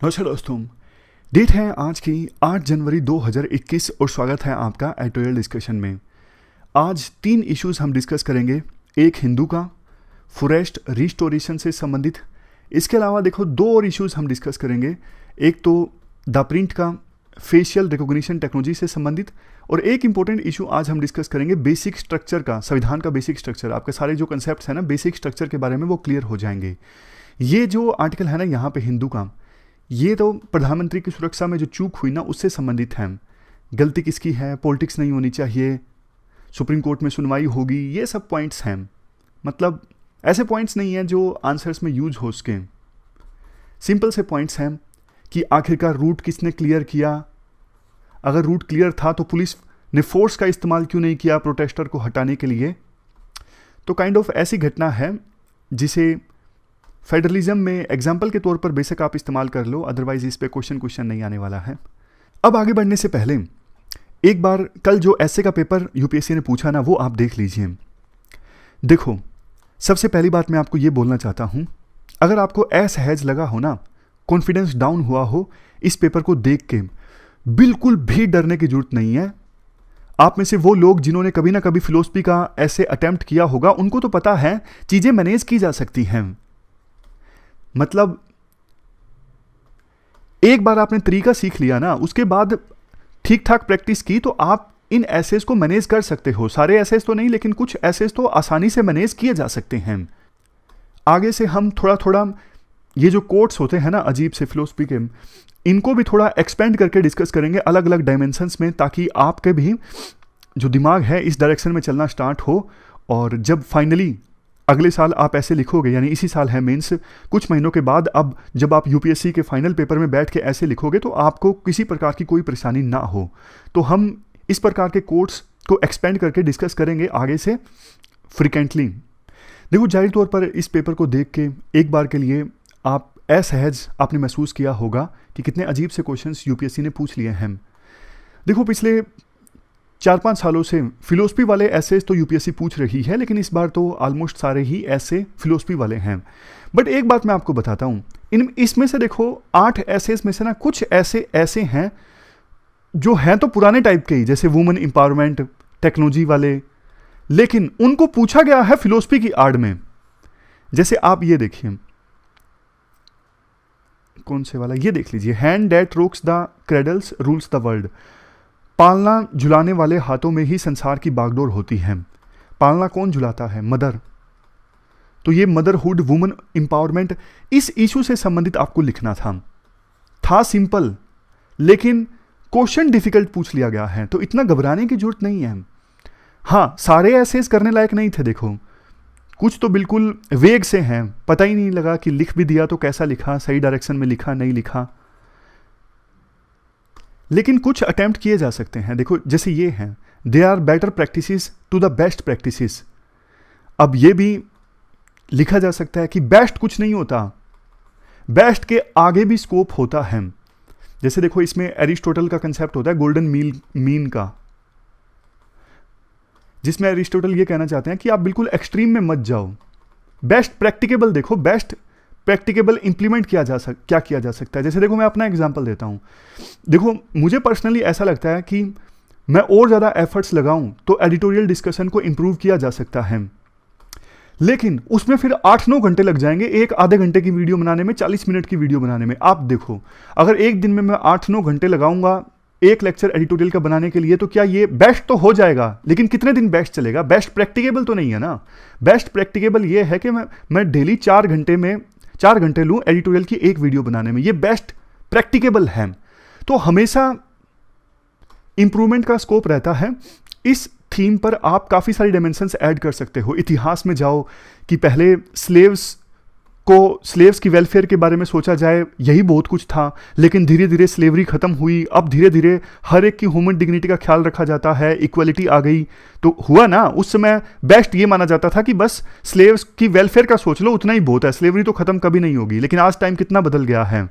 नमस्कार दोस्तों। डेट है आज की 8 जनवरी 2021 और स्वागत है आपका एडिटोरियल डिस्कशन में। आज 3 इश्यूज हम डिस्कस करेंगे। एक हिंदू का फॉरेस्ट रिस्टोरेशन से संबंधित, इसके अलावा देखो 2 और इश्यूज हम डिस्कस करेंगे। एक तो द प्रिंट का फेशियल रिकॉग्निशन टेक्नोलॉजी से संबंधित, और एक इंपॉर्टेंट इशू आज हम डिस्कस करेंगे बेसिक स्ट्रक्चर का, संविधान का बेसिक स्ट्रक्चर। आपके सारे जो कंसेप्ट है ना बेसिक स्ट्रक्चर के बारे में वो क्लियर हो जाएंगे। ये जो आर्टिकल है ना यहाँ पे हिंदू का, ये तो प्रधानमंत्री की सुरक्षा में जो चूक हुई ना उससे संबंधित है। गलती किसकी है, पॉलिटिक्स नहीं होनी चाहिए, सुप्रीम कोर्ट में सुनवाई होगी, ये सब पॉइंट्स हैं। मतलब ऐसे पॉइंट्स नहीं हैं जो आंसर्स में यूज हो सके। सिंपल से पॉइंट्स हैं कि आखिरकार रूट किसने क्लियर किया, अगर रूट क्लियर था तो पुलिस ने फोर्स का इस्तेमाल क्यों नहीं किया प्रोटेस्टर को हटाने के लिए। तो काइंड ऑफ ऐसी घटना है जिसे फेडरलिज्म में एग्जाम्पल के तौर पर बेशक आप इस्तेमाल कर लो, अदरवाइज इस पे क्वेश्चन नहीं आने वाला है। अब आगे बढ़ने से पहले एक बार कल जो ऐसे का पेपर यूपीएससी ने पूछा ना वो आप देख लीजिए। देखो, सबसे पहली बात मैं आपको ये बोलना चाहता हूँ, अगर आपको असहज लगा हो ना, कॉन्फिडेंस डाउन हुआ हो, इस पेपर को देख के बिल्कुल भी डरने की जरूरत नहीं है। आप में से वो लोग जिन्होंने कभी ना कभी फिलोसफी का ऐसे अटेम्प्ट किया होगा उनको तो पता है चीज़ें मैनेज की जा सकती हैं। मतलब एक बार आपने तरीका सीख लिया ना, उसके बाद ठीक ठाक प्रैक्टिस की तो आप इन एसेस को मैनेज कर सकते हो। सारे एसेस तो नहीं, लेकिन कुछ एसेस तो आसानी से मैनेज किए जा सकते हैं। आगे से हम थोड़ा थोड़ा ये जो कोट्स होते हैं ना अजीब से फिलोसफी के, इनको भी थोड़ा एक्सपेंड करके डिस्कस करेंगे अलग अलग डायमेंशंस में, ताकि आपके भी जो दिमाग है इस डायरेक्शन में चलना स्टार्ट हो। और जब फाइनली अगले साल आप ऐसे लिखोगे, यानी इसी साल है मेंस, कुछ महीनों के बाद अब जब आप यूपीएससी के फाइनल पेपर में बैठ के ऐसे लिखोगे तो आपको किसी प्रकार की कोई परेशानी ना हो। तो हम इस प्रकार के कोर्स को एक्सपेंड करके डिस्कस करेंगे आगे से फ्रिक्वेंटली। देखो, जाहिर तौर पर इस पेपर को देख के एक बार के लिए आप असहज आपने महसूस किया होगा कि कितने अजीब से क्वेश्चंस यूपीएससी ने पूछ लिए हैं। देखो, पिछले 4-5 सालों से फिलोसफी वाले ऐसे तो यूपीएससी पूछ रही है, लेकिन इस बार तो ऑलमोस्ट सारे ही ऐसे फिलोसफी वाले हैं। बट एक बात मैं आपको बताता हूँ, इसमें से देखो 8 ऐसेस में से ना कुछ ऐसे हैं जो हैं तो पुराने टाइप के ही, जैसे वुमेन एम्पावरमेंट, टेक्नोलॉजी वाले, लेकिन उनको पूछा गया है फिलोसफी की आड़ में। जैसे आप ये देखिए, कौन से वाला, ये देख लीजिए, hand that rocks the cradles rules the world. पालना झुलाने वाले हाथों में ही संसार की बागडोर होती है। पालना कौन झुलाता है? मदर। तो ये मदरहुड, वुमेन एम्पावरमेंट, इस इशू से संबंधित आपको लिखना था सिंपल, लेकिन क्वेश्चन डिफिकल्ट पूछ लिया गया है, तो इतना घबराने की जरूरत नहीं है। हाँ, सारे एसेस करने लायक नहीं थे। देखो, कुछ तो बिल्कुल वेग से हैं, पता ही नहीं लगा कि लिख भी दिया तो कैसा लिखा, सही डायरेक्शन में लिखा नहीं लिखा, लेकिन कुछ अटेम्प्ट किए जा सकते हैं। देखो, जैसे ये हैं, they are better practices to the best practices. अब ये भी लिखा जा सकता है कि बेस्ट कुछ नहीं होता, बेस्ट के आगे भी स्कोप होता है। जैसे देखो, इसमें एरिस्टोटल का कंसेप्ट होता है गोल्डन मीन का, जिसमें एरिस्टोटल ये कहना चाहते हैं कि आप बिल्कुल एक्सट्रीम में मत जाओ। बेस्ट प्रैक्टिकेबल, देखो बेस्ट प्रैक्टिकेबल इंप्लीमेंट क्या किया जा सकता है। जैसे देखो, मैं अपना एग्जांपल देता हूं। देखो, मुझे पर्सनली ऐसा लगता है कि मैं और ज़्यादा एफर्ट्स लगाऊं तो एडिटोरियल डिस्कशन को इंप्रूव किया जा सकता है, लेकिन उसमें फिर 8-9 घंटे लग जाएंगे एक आधे घंटे की वीडियो बनाने में, 40 मिनट की वीडियो बनाने में। आप देखो, अगर एक दिन में मैं 8-9 घंटे लगाऊंगा एक लेक्चर एडिटोरियल का बनाने के लिए, तो क्या ये बेस्ट तो हो जाएगा, लेकिन कितने दिन बेस्ट चलेगा? बेस्ट प्रैक्टिकेबल तो नहीं है ना। बेस्ट प्रैक्टिकेबल ये है कि मैं डेली 4 घंटे लूँ एडिटोरियल की एक वीडियो बनाने में, ये बेस्ट प्रैक्टिकेबल है। तो हमेशा इंप्रूवमेंट का स्कोप रहता है। इस थीम पर आप काफ़ी सारी डायमेंशंस ऐड कर सकते हो। इतिहास में जाओ कि पहले स्लेव्स की वेलफेयर के बारे में सोचा जाए, यही बहुत कुछ था, लेकिन धीरे धीरे स्लेवरी खत्म हुई, अब धीरे धीरे हर एक की ह्यूमन डिग्निटी का ख्याल रखा जाता है, इक्वलिटी आ गई। तो हुआ ना, उस समय बेस्ट ये माना जाता था कि बस स्लेव्स की वेलफेयर का सोच लो, उतना ही बहुत है, स्लेवरी तो खत्म कभी नहीं होगी। लेकिन आज टाइम कितना बदल गया है।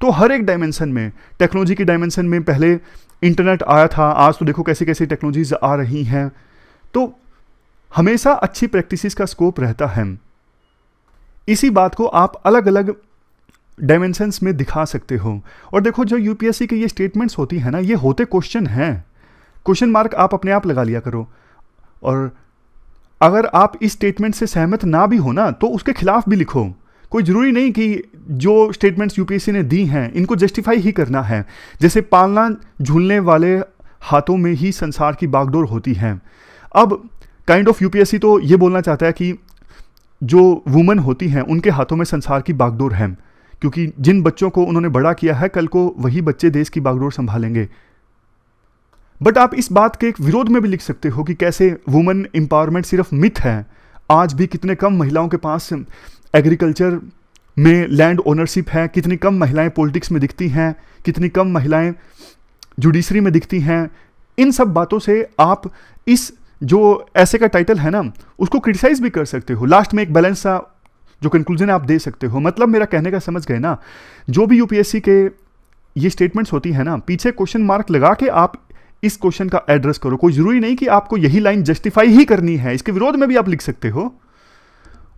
तो हर एक डायमेंशन में, टेक्नोलॉजी की डायमेंशन में पहले इंटरनेट आया था, आज तो देखो कैसी कैसी टेक्नोलॉजीज आ रही हैं। तो हमेशा अच्छी प्रैक्टिसेस का स्कोप रहता है। इसी बात को आप अलग अलग डायमेंशंस में दिखा सकते हो। और देखो जो यूपीएससी के ये स्टेटमेंट्स होती है ना, ये होते क्वेश्चन हैं, क्वेश्चन मार्क आप अपने आप लगा लिया करो। और अगर आप इस स्टेटमेंट से सहमत ना भी हो ना, तो उसके खिलाफ भी लिखो। कोई ज़रूरी नहीं कि जो स्टेटमेंट्स यूपीएससी ने दी हैं इनको जस्टिफाई ही करना है। जैसे पालना झूलने वाले हाथों में ही संसार की बागडोर होती है। अब काइंड ऑफ यूपीएससी तो ये बोलना चाहता है कि जो वुमेन होती हैं उनके हाथों में संसार की बागडोर है, क्योंकि जिन बच्चों को उन्होंने बड़ा किया है कल को वही बच्चे देश की बागडोर संभालेंगे। बट आप इस बात के विरोध में भी लिख सकते हो कि कैसे वुमेन एम्पावरमेंट सिर्फ मिथ है। आज भी कितने कम महिलाओं के पास एग्रीकल्चर में लैंड ओनरशिप है, कितनी कम महिलाएं पॉलिटिक्स में दिखती हैं, कितनी कम महिलाएं जुडिशरी में दिखती हैं। इन सब बातों से आप इस जो ऐसे का टाइटल है ना उसको क्रिटिसाइज भी कर सकते हो। लास्ट में एक बैलेंस सा जो कंक्लूजन आप दे सकते हो। मतलब मेरा कहने का समझ गए ना, जो भी यूपीएससी के ये स्टेटमेंट्स होती है ना, पीछे क्वेश्चन मार्क लगा के आप इस क्वेश्चन का एड्रेस करो। कोई जरूरी नहीं कि आपको यही लाइन जस्टिफाई ही करनी है, इसके विरोध में भी आप लिख सकते हो।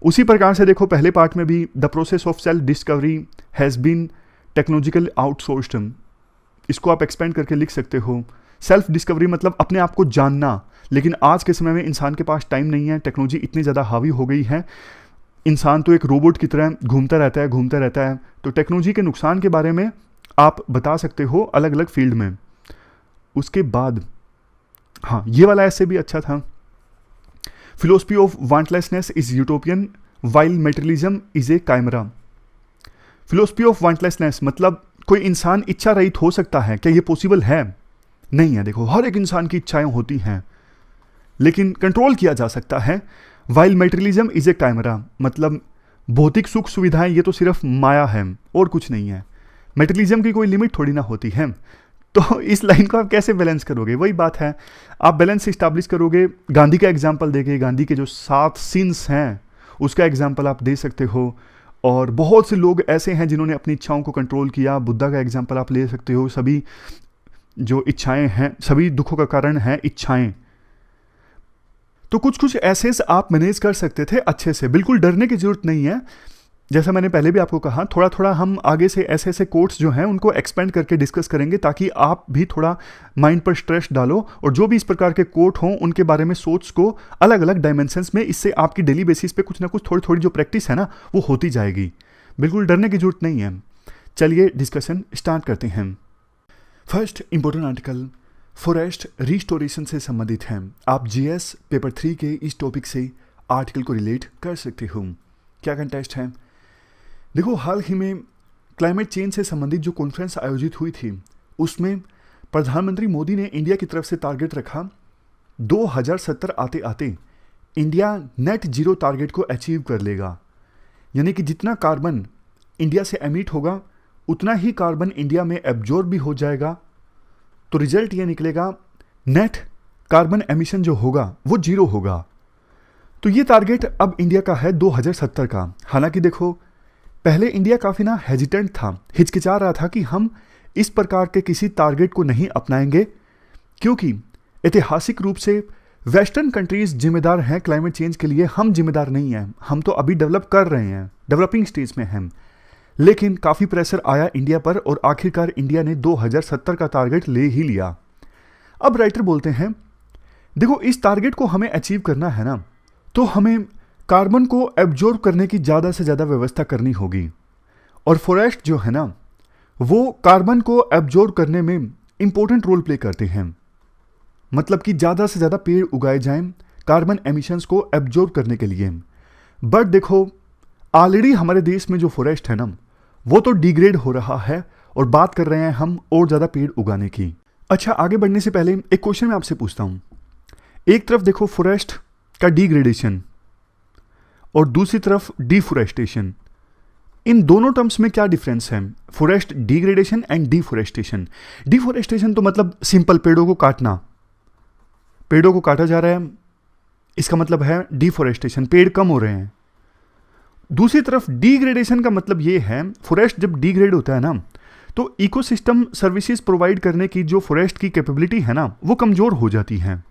उसी प्रकार से देखो पहले पार्ट में भी the process of self discovery has been technological outsourced, इसको आप एक्सपेंड करके लिख सकते हो। सेल्फ डिस्कवरी मतलब अपने आप को जानना, लेकिन आज के समय में इंसान के पास टाइम नहीं है। टेक्नोलॉजी इतनी ज़्यादा हावी हो गई है, इंसान तो एक रोबोट की तरह घूमता रहता है। तो टेक्नोलॉजी के नुकसान के बारे में आप बता सकते हो अलग अलग फील्ड में। उसके बाद हाँ, ये वाला ऐसे भी अच्छा था। Philosophy of wantlessness is utopian while materialism is a chimera. Philosophy of wantlessness मतलब कोई इंसान इच्छा रहित हो सकता है, क्या ये पॉसिबल है? नहीं है। देखो हर एक इंसान की इच्छाएं होती हैं, लेकिन कंट्रोल किया जा सकता है। वाइल मेटेरियलिज्म इज ए कायमरा मतलब भौतिक सुख सुविधाएं ये तो सिर्फ माया है और कुछ नहीं है। मेटेरियलिज्म की कोई लिमिट थोड़ी ना होती है। तो इस लाइन को आप कैसे बैलेंस करोगे? वही बात है, आप बैलेंस इस्टेब्लिश करोगे गांधी का एग्जाम्पल देके। गांधी के जो 7 सिंस हैं उसका एग्जाम्पल आप दे सकते हो। और बहुत से लोग ऐसे हैं जिन्होंने अपनी इच्छाओं को कंट्रोल किया। बुद्धा का एग्जाम्पल आप ले सकते हो। सभी जो इच्छाएं हैं, सभी दुखों का कारण है इच्छाएं। तो कुछ कुछ ऐसे आप मैनेज कर सकते थे अच्छे से, बिल्कुल डरने की जरूरत नहीं है। जैसा मैंने पहले भी आपको कहा, थोड़ा थोड़ा हम आगे से ऐसे ऐसे कोट्स जो हैं उनको एक्सपेंड करके डिस्कस करेंगे, ताकि आप भी थोड़ा माइंड पर स्ट्रेस डालो और जो भी इस प्रकार के कोट हों उनके बारे में सोच को अलग अलग डायमेंशंस में, इससे आपकी डेली बेसिस पे कुछ ना कुछ थोड़ी थोड़ी जो प्रैक्टिस है ना वो होती जाएगी। बिल्कुल डरने की जरूरत नहीं है। चलिए डिस्कशन स्टार्ट करते हैं। First important article forest restoration से संबंधित है। आप जीएस पेपर 3 के इस टॉपिक से आर्टिकल को रिलेट कर सकते हो। क्या कंटेस्ट है? देखो हाल ही में क्लाइमेट चेंज से संबंधित जो कॉन्फ्रेंस आयोजित हुई थी उसमें प्रधानमंत्री मोदी ने इंडिया की तरफ से टारगेट रखा 2070 आते आते इंडिया नेट जीरो टारगेट को अचीव कर लेगा। यानी कि जितना कार्बन इंडिया से एमिट होगा उतना ही कार्बन इंडिया में एब्जॉर्ब भी हो जाएगा। तो रिजल्ट ये निकलेगा नेट कार्बन एमिशन जो होगा वो जीरो होगा। तो ये टारगेट अब इंडिया का है 2070 का। हालांकि देखो पहले इंडिया काफ़ी ना हेजिटेंट था, हिचकिचा रहा था कि हम इस प्रकार के किसी टारगेट को नहीं अपनाएंगे, क्योंकि ऐतिहासिक रूप से वेस्टर्न कंट्रीज जिम्मेदार हैं क्लाइमेट चेंज के लिए, हम जिम्मेदार नहीं हैं। हम तो अभी डेवलप कर रहे हैं, डेवलपिंग स्टेज में हैं। लेकिन काफ़ी प्रेशर आया इंडिया पर और आखिरकार इंडिया ने 2070 का टारगेट ले ही लिया। अब राइटर बोलते हैं देखो इस टारगेट को हमें अचीव करना है ना, तो हमें कार्बन को एब्जॉर्ब करने की ज़्यादा से ज़्यादा व्यवस्था करनी होगी। और फॉरेस्ट जो है ना वो कार्बन को एब्जॉर्ब करने में इंपॉर्टेंट रोल प्ले करते हैं। मतलब कि ज़्यादा से ज़्यादा पेड़ उगाए जाएं कार्बन एमिशंस को एब्जॉर्ब करने के लिए। बट देखो ऑलरेडी हमारे देश में जो फॉरेस्ट है ना वो तो डिग्रेड हो रहा है और बात कर रहे हैं हम और ज़्यादा पेड़ उगाने की। अच्छा, आगे बढ़ने से पहले एक क्वेश्चन मैं आपसे पूछता हूँ। एक तरफ देखो फॉरेस्ट का डिग्रेडेशन और दूसरी तरफ डिफोरेस्टेशन, इन दोनों टर्म्स में क्या डिफरेंस है? Forest degradation and deforestation. Deforestation तो मतलब सिंपल पेड़ों को काटना, पेड़ों को काटा जा रहा है, इसका मतलब है डिफोरेस्टेशन, पेड़ कम हो रहे हैं। दूसरी तरफ डिग्रेडेशन का मतलब ये है फॉरेस्ट जब डिग्रेड होता है ना तो इकोसिस्टम सर्विसेज प्रोवाइड करने की जो फॉरेस्ट की कैपेबिलिटी है ना वो कमज़ोर हो जाती है।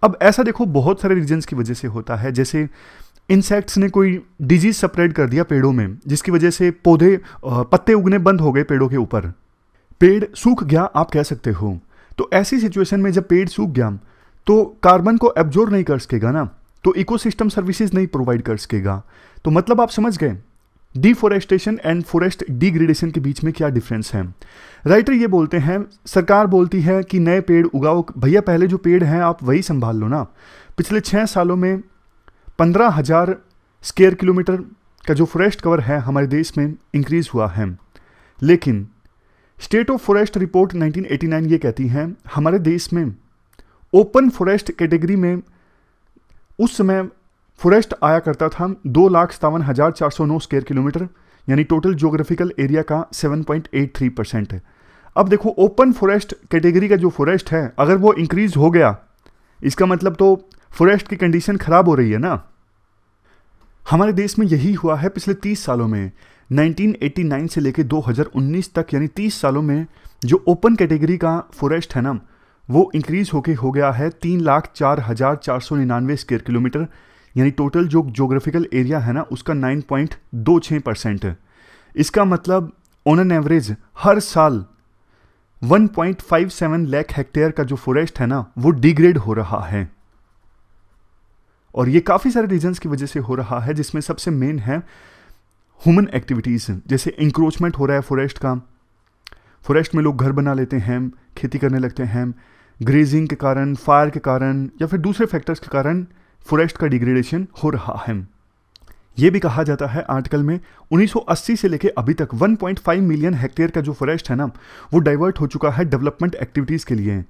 अब ऐसा देखो बहुत सारे रीजंस की वजह से होता है, जैसे इंसेक्ट्स ने कोई डिजीज स्प्रेड कर दिया पेड़ों में, जिसकी वजह से पत्ते उगने बंद हो गए पेड़ों के ऊपर, पेड़ सूख गया आप कह सकते हो। तो ऐसी सिचुएशन में जब पेड़ सूख गया तो कार्बन को एब्जॉर्ब नहीं कर सकेगा ना, तो इकोसिस्टम सर्विसेज नहीं प्रोवाइड कर सकेगा। तो मतलब आप समझ गए डिफोरेस्टेशन एंड फॉरेस्ट डिग्रेडेशन के बीच में क्या डिफरेंस है। राइटर ये बोलते हैं, सरकार बोलती है कि नए पेड़ उगाओ, भैया पहले जो पेड़ हैं आप वही संभाल लो ना। पिछले 6 सालों में 15,000 स्क्वायर किलोमीटर का जो फॉरेस्ट कवर है हमारे देश में इंक्रीज हुआ है। लेकिन स्टेट ऑफ फॉरेस्ट रिपोर्ट 1989 ये कहती है हमारे देश में ओपन फॉरेस्ट कैटेगरी में उस समय फॉरेस्ट आया करता था 2,57,409 स्क्वायर किलोमीटर, यानी टोटल ज्योग्राफिकल एरिया का 7.83%। अब देखो ओपन फॉरेस्ट कैटेगरी का जो फॉरेस्ट है अगर वो इंक्रीज हो गया, इसका मतलब तो फॉरेस्ट की कंडीशन खराब हो रही है ना। हमारे देश में यही हुआ है पिछले 30 सालों में, 1989 से लेकर 2019 तक, यानी 30 सालों में जो ओपन कैटेगरी का फॉरेस्ट है ना वो इंक्रीज होके हो गया है 3,04,499 स्क्वायर किलोमीटर, यानी टोटल जो ज्योग्राफिकल एरिया है ना उसका 9.26% है। इसका मतलब ऑन एन एवरेज हर साल 1.57 लाख हेक्टेयर का जो फॉरेस्ट है ना वो डिग्रेड हो रहा है, और ये काफ़ी सारे रीजंस की वजह से हो रहा है, जिसमें सबसे मेन है ह्यूमन एक्टिविटीज़। जैसे इंक्रोचमेंट हो रहा है फॉरेस्ट का, फॉरेस्ट में लोग घर बना लेते हैं, खेती करने लगते हैं, ग्रेजिंग के कारण, फायर के कारण या फिर दूसरे फैक्टर्स के कारण फॉरेस्ट का डिग्रेडेशन हो रहा है। ये भी कहा जाता है आर्टिकल में 1980 से लेकर अभी तक 1.5 मिलियन हेक्टेयर का जो फॉरेस्ट है ना वो डाइवर्ट हो चुका है डेवलपमेंट एक्टिविटीज़ के लिए,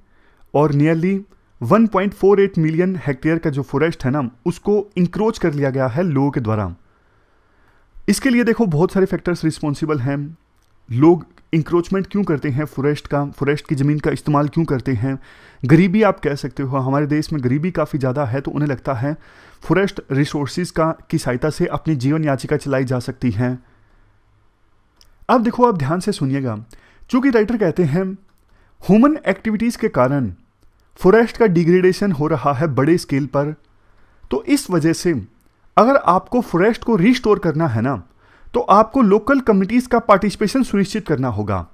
और नियरली 1.48 मिलियन हेक्टेयर का जो फॉरेस्ट है ना उसको इंक्रोच कर लिया गया है लोगों के द्वारा। इसके लिए देखो बहुत सारे फैक्टर्स रिस्पॉन्सिबल हैं। लोग इंक्रोचमेंट क्यों करते हैं फॉरेस्ट का, फॉरेस्ट की ज़मीन का इस्तेमाल क्यों करते हैं, गरीबी आप कह सकते हो, हमारे देश में गरीबी काफ़ी ज़्यादा है, तो उन्हें लगता है फॉरेस्ट रिसोर्सिस की सहायता से अपनी जीवन याचिका चलाई जा सकती है। अब देखो आप ध्यान से सुनिएगा, चूंकि राइटर कहते हैं ह्यूमन एक्टिविटीज़ के कारण फॉरेस्ट का डिग्रेडेशन हो रहा है बड़े स्केल पर, तो इस वजह से अगर आपको फॉरेस्ट को रिस्टोर करना है ना तो आपको लोकल कम्युनिटीज का पार्टिसिपेशन सुनिश्चित करना होगा।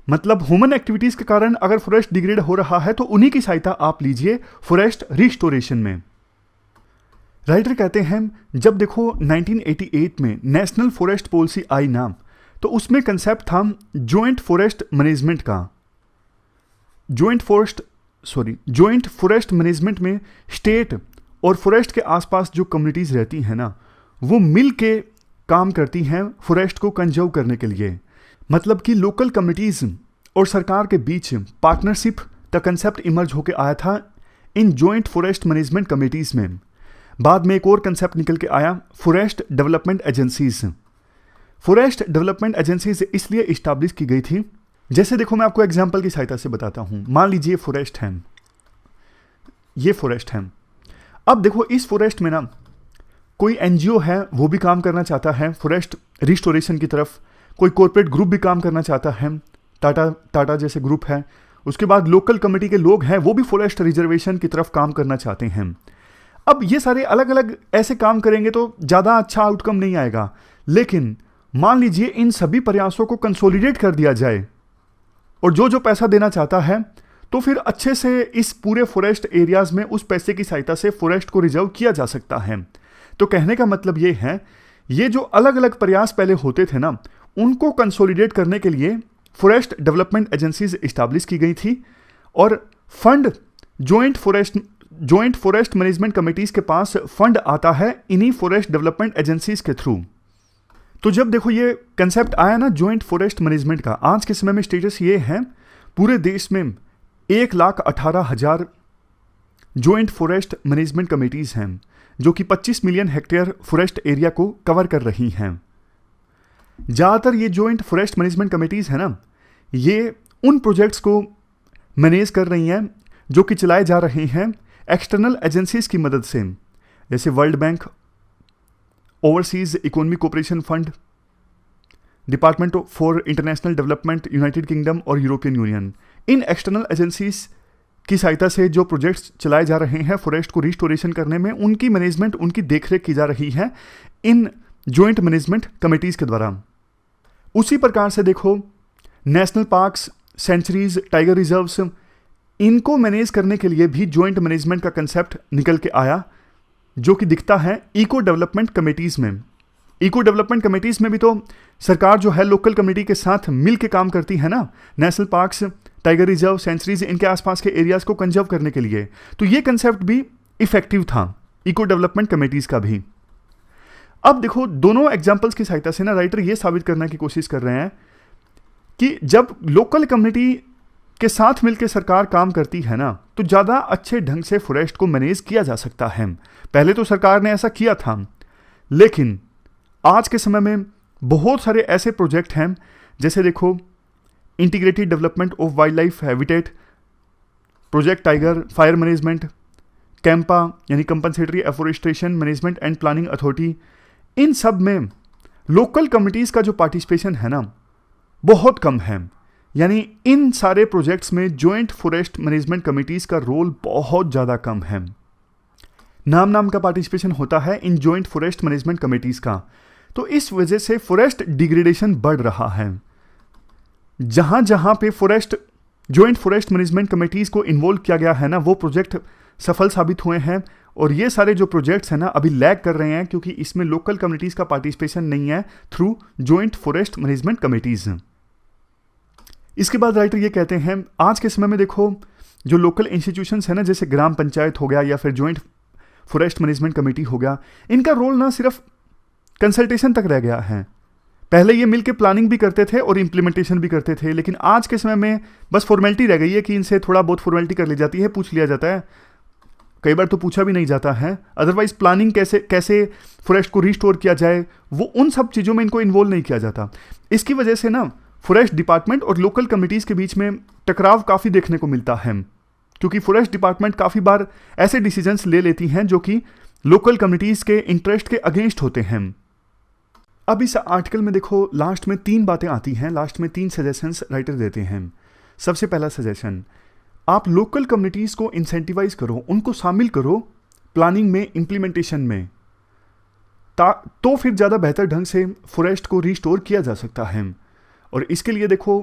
मतलब ह्यूमन एक्टिविटीज के कारण अगर फॉरेस्ट डिग्रेड हो रहा है तो उन्हीं की सहायता आप लीजिए फॉरेस्ट रिस्टोरेशन में। राइटर कहते हैं जब देखो 1988 में नेशनल फॉरेस्ट पॉलिसी आई ना तो उसमें कंसेप्ट था जॉइंट फॉरेस्ट मैनेजमेंट का। जॉइंट फॉरेस्ट मैनेजमेंट में स्टेट और फॉरेस्ट के आसपास जो कम्युनिटीज रहती हैं ना वो मिल के काम करती हैं फॉरेस्ट को कंजर्व करने के लिए। मतलब कि लोकल कम्युनिटीज और सरकार के बीच पार्टनरशिप का कंसेप्ट इमर्ज होकर आया था in joint forest management committees में। बाद में एक और कंसेप्ट निकल के आया forest development agencies. Forest development agencies इसलिए इस्टेब्लिश की गई थी, जैसे देखो मैं आपको एग्जांपल की सहायता से बताता हूं। मान लीजिए फॉरेस्ट है, ये फॉरेस्ट है। अब देखो इस फॉरेस्ट में ना कोई एनजीओ है वो भी काम करना चाहता है फॉरेस्ट रिस्टोरेशन की तरफ, कोई कॉर्पोरेट ग्रुप भी काम करना चाहता है, टाटा जैसे ग्रुप है। उसके बाद लोकल कमेटी के लोग हैं वो भी फॉरेस्ट रिजर्वेशन की तरफ काम करना चाहते हैं। अब ये सारे अलग अलग ऐसे काम करेंगे तो ज़्यादा अच्छा आउटकम नहीं आएगा, लेकिन मान लीजिए इन सभी प्रयासों को कंसोलिडेट कर दिया जाए और जो पैसा देना चाहता है तो फिर अच्छे से इस पूरे फॉरेस्ट एरियाज में उस पैसे की सहायता से फॉरेस्ट को रिजर्व किया जा सकता है। तो कहने का मतलब ये है, ये जो अलग अलग प्रयास पहले होते थे ना उनको कंसोलिडेट करने के लिए फॉरेस्ट डेवलपमेंट एजेंसीज इस्टेब्लिश की गई थी, और fund joint forest management committees के पास फंड आता है इन्हीं फॉरेस्ट डेवलपमेंट एजेंसीज के थ्रू। तो जब देखो ये कंसेप्ट आया ना जॉइंट फॉरेस्ट मैनेजमेंट का, आज के समय में स्टेटस ये है पूरे देश में 1,18,000 जॉइंट फॉरेस्ट मैनेजमेंट कमेटीज हैं जो कि 25 मिलियन हेक्टेयर फॉरेस्ट एरिया को कवर कर रही हैं। ज़्यादातर ये जॉइंट फॉरेस्ट मैनेजमेंट कमेटीज है ना ये उन प्रोजेक्ट्स को मैनेज कर रही हैं जो कि चलाए जा रहे हैं एक्सटर्नल एजेंसीज की मदद से, जैसे World Bank, Overseas Economic Cooperation Fund, Department for International Development, United Kingdom और यूरोपियन यूनियन। इन एक्सटर्नल एजेंसीज की सहायता से जो प्रोजेक्ट्स चलाए जा रहे हैं फॉरेस्ट को रिस्टोरेशन करने में, उनकी मैनेजमेंट, उनकी देखरेख की जा रही है इन जॉइंट मैनेजमेंट कमेटीज के द्वारा। उसी प्रकार से देखो national parks, sanctuaries, tiger reserves, इनको मैनेज करने के लिए भी जॉइंट मैनेजमेंट का कंसेप्ट निकल के आया, जो कि दिखता है इको डेवलपमेंट कमेटीज में। इको डेवलपमेंट कमेटीज में भी तो सरकार जो है लोकल कम्युनिटी के साथ मिल के काम करती है ना, national parks, tiger reserve, sanctuaries, इनके आसपास के एरियाज को कंजर्व करने के लिए। तो ये कंसेप्ट भी इफेक्टिव था इको डेवलपमेंट कमेटीज का भी। अब देखो दोनों एग्जांपल्स की सहायता से ना राइटर ये साबित करने की कोशिश कर रहे हैं कि जब लोकल कम्युनिटी के साथ मिलकर सरकार काम करती है ना, तो ज़्यादा अच्छे ढंग से फॉरेस्ट को मैनेज किया जा सकता है। पहले तो सरकार ने ऐसा किया था, लेकिन आज के समय में बहुत सारे ऐसे प्रोजेक्ट हैं, जैसे देखो integrated development of wild life habitat, project tiger, fire management, CAMPA यानी compensatory afforestation management and planning authority, इन सब में लोकल कम्युनिटीज़ का जो पार्टिसिपेशन है ना बहुत कम है। यानी इन सारे प्रोजेक्ट्स में जॉइंट फॉरेस्ट मैनेजमेंट कमिटीज़ का रोल बहुत ज़्यादा कम है। नाम का पार्टिसिपेशन होता है in joint forest management committees का। तो इस वजह से फॉरेस्ट डिग्रेडेशन बढ़ रहा है। जहां जहां पे जॉइंट फॉरेस्ट मैनेजमेंट कमिटीज़ को इन्वॉल्व किया गया है ना, वो प्रोजेक्ट सफल साबित हुए हैं। और ये सारे जो प्रोजेक्ट्स हैं ना अभी लैग कर रहे हैं, क्योंकि इसमें लोकल कम्युनिटीज़ का पार्टिसिपेशन नहीं है through joint forest management committees. इसके बाद राइटर ये कहते हैं आज के समय में देखो जो लोकल इंस्टीट्यूशंस है ना, जैसे ग्राम पंचायत हो गया या फिर जॉइंट फॉरेस्ट मैनेजमेंट कमेटी हो गया, इनका रोल ना सिर्फ कंसल्टेशन तक रह गया है। पहले ये मिलके प्लानिंग भी करते थे और इम्प्लीमेंटेशन भी करते थे, लेकिन आज के समय में बस फॉर्मेलिटी रह गई है कि इनसे थोड़ा बहुत फॉर्मेलिटी कर ली जाती है, पूछ लिया जाता है, कई बार तो पूछा भी नहीं जाता है। अदरवाइज प्लानिंग कैसे फॉरेस्ट को रिस्टोर किया जाए, वो उन सब चीज़ों में इनको इन्वॉल्व नहीं किया जाता। इसकी वजह से ना फॉरेस्ट डिपार्टमेंट और लोकल कमिटीज़ के बीच में टकराव काफ़ी देखने को मिलता है, क्योंकि फॉरेस्ट डिपार्टमेंट काफ़ी बार ऐसे डिसीजंस ले लेती हैं जो कि लोकल कम्युनिटीज़ के इंटरेस्ट के अगेंस्ट होते हैं। अब इस आर्टिकल में देखो लास्ट में 3 बातें आती हैं, लास्ट में 3 सजेशंस राइटर देते हैं। सबसे पहला सजेशन, आप लोकल कम्युनिटीज़ को इंसेंटिवाइज करो, उनको शामिल करो प्लानिंग में, इम्प्लीमेंटेशन में, तो फिर ज़्यादा बेहतर ढंग से फॉरेस्ट को रिस्टोर किया जा सकता है। और इसके लिए देखो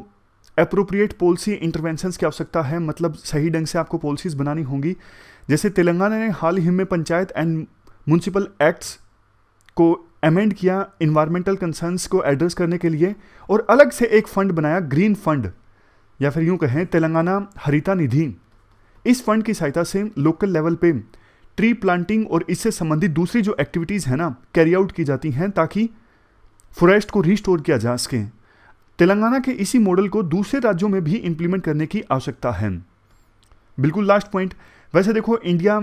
एप्रोप्रिएट पॉलिसी इंटरवेंशंस की आवश्यकता है, मतलब सही ढंग से आपको पॉलिसीज़ बनानी होंगी। जैसे तेलंगाना ने हाल ही में पंचायत एंड म्यूनसिपल एक्ट्स को अमेंड किया इन्वायरमेंटल कंसर्न्स को एड्रेस करने के लिए, और अलग से एक फंड बनाया, ग्रीन फंड, या फिर यूँ कहें तेलंगाना हरिता निधि। इस फंड की सहायता से लोकल लेवल पे ट्री प्लांटिंग और इससे संबंधित दूसरी जो एक्टिविटीज़ हैं ना कैरी आउट की जाती हैं, ताकि फॉरेस्ट को रिस्टोर किया जा सके। तेलंगाना के इसी मॉडल को दूसरे राज्यों में भी इंप्लीमेंट करने की आवश्यकता है। बिल्कुल लास्ट पॉइंट, वैसे देखो India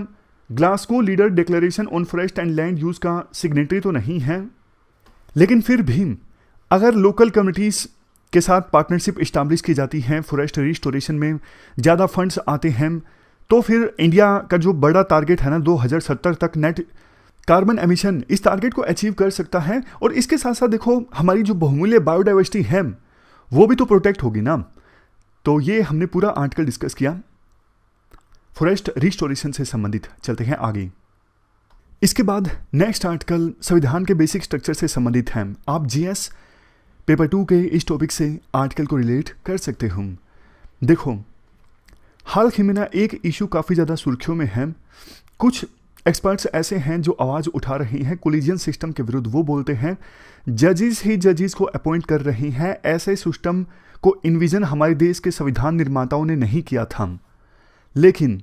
Glasgow leader declaration on forest and land use का सिग्नेटरी तो नहीं है, लेकिन फिर भी अगर लोकल कम्युनिटीज़ के साथ पार्टनरशिप इस्टेब्लिश की जाती है, फॉरेस्ट रिस्टोरेशन में ज़्यादा फंड्स आते हैं, तो फिर इंडिया का जो बड़ा टारगेट है ना 2070 तक नेट कार्बन एमिशन, इस टारगेट को अचीव कर सकता है। और इसके साथ साथ देखो हमारी जो बहुमूल्य बायोडाइवर्सिटी है वो भी तो प्रोटेक्ट होगी ना। तो ये हमने पूरा आर्टिकल डिस्कस किया फॉरेस्ट रिस्टोरेशन से संबंधित। चलते हैं आगे। इसके बाद नेक्स्ट आर्टिकल संविधान के बेसिक स्ट्रक्चर से संबंधित है। आप जीएस पेपर 2 के इस टॉपिक से आर्टिकल को रिलेट कर सकते हो। देखो हाल ही में ना एक इशू काफ़ी ज़्यादा सुर्खियों में है। कुछ एक्सपर्ट्स ऐसे हैं जो आवाज़ उठा रहे हैं कोलिजियन सिस्टम के विरुद्ध। वो बोलते हैं जजेस ही जजेस को अपॉइंट कर रहे हैं, ऐसे सिस्टम को इन्विजन हमारे देश के संविधान निर्माताओं ने नहीं किया था। लेकिन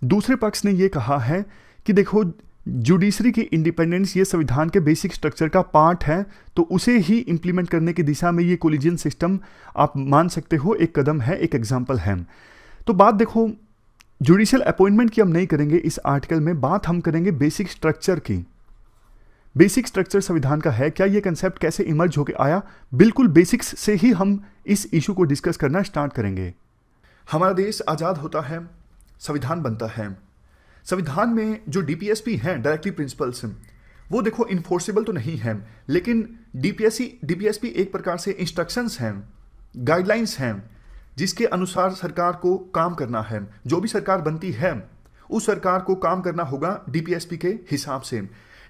दूसरे पक्ष ने ये कहा है कि देखो जुडिशरी की इंडिपेंडेंस ये संविधान के बेसिक स्ट्रक्चर का पार्ट है, तो उसे ही इंप्लीमेंट करने की दिशा में ये कोलिजियन सिस्टम आप मान सकते हो एक कदम है, एक एग्जाम्पल है। तो बात देखो जुडिशियल अपॉइंटमेंट की हम नहीं करेंगे इस आर्टिकल में, बात हम करेंगे बेसिक स्ट्रक्चर की। बेसिक स्ट्रक्चर संविधान का है क्या, ये कंसेप्ट कैसे इमर्ज होकर आया, बिल्कुल बेसिक्स से ही हम इस इशू को डिस्कस करना स्टार्ट करेंगे। हमारा देश आज़ाद होता है, संविधान बनता है। संविधान में जो डीपीएसपी हैं डायरेक्टिव प्रिंसिपल्स, वो देखो इन्फोर्सेबल तो नहीं है, लेकिन डीपीएसपी एक प्रकार से इंस्ट्रक्शंस हैं, गाइडलाइंस हैं जिसके अनुसार सरकार को काम करना है। जो भी सरकार बनती है उस सरकार को काम करना होगा डीपीएसपी के हिसाब से।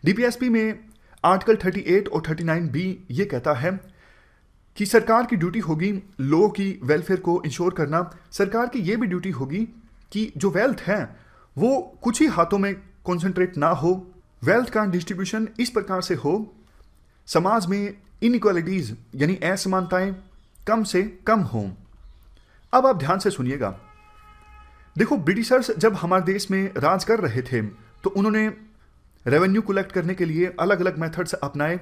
डीपीएसपी में आर्टिकल 38 और 39 बी ये कहता है कि सरकार की ड्यूटी होगी लोगों की वेलफेयर को इंश्योर करना। सरकार की ये भी ड्यूटी होगी कि जो वेल्थ है वो कुछ ही हाथों में कॉन्सेंट्रेट ना हो, वेल्थ का डिस्ट्रीब्यूशन इस प्रकार से हो, समाज में इनइक्वालिटीज यानी असमानताएं कम से कम हों। अब आप ध्यान से सुनिएगा। देखो, ब्रिटिशर्स जब हमारे देश में राज कर रहे थे तो उन्होंने रेवेन्यू कलेक्ट करने के लिए अलग अलग मेथड्स अपनाए।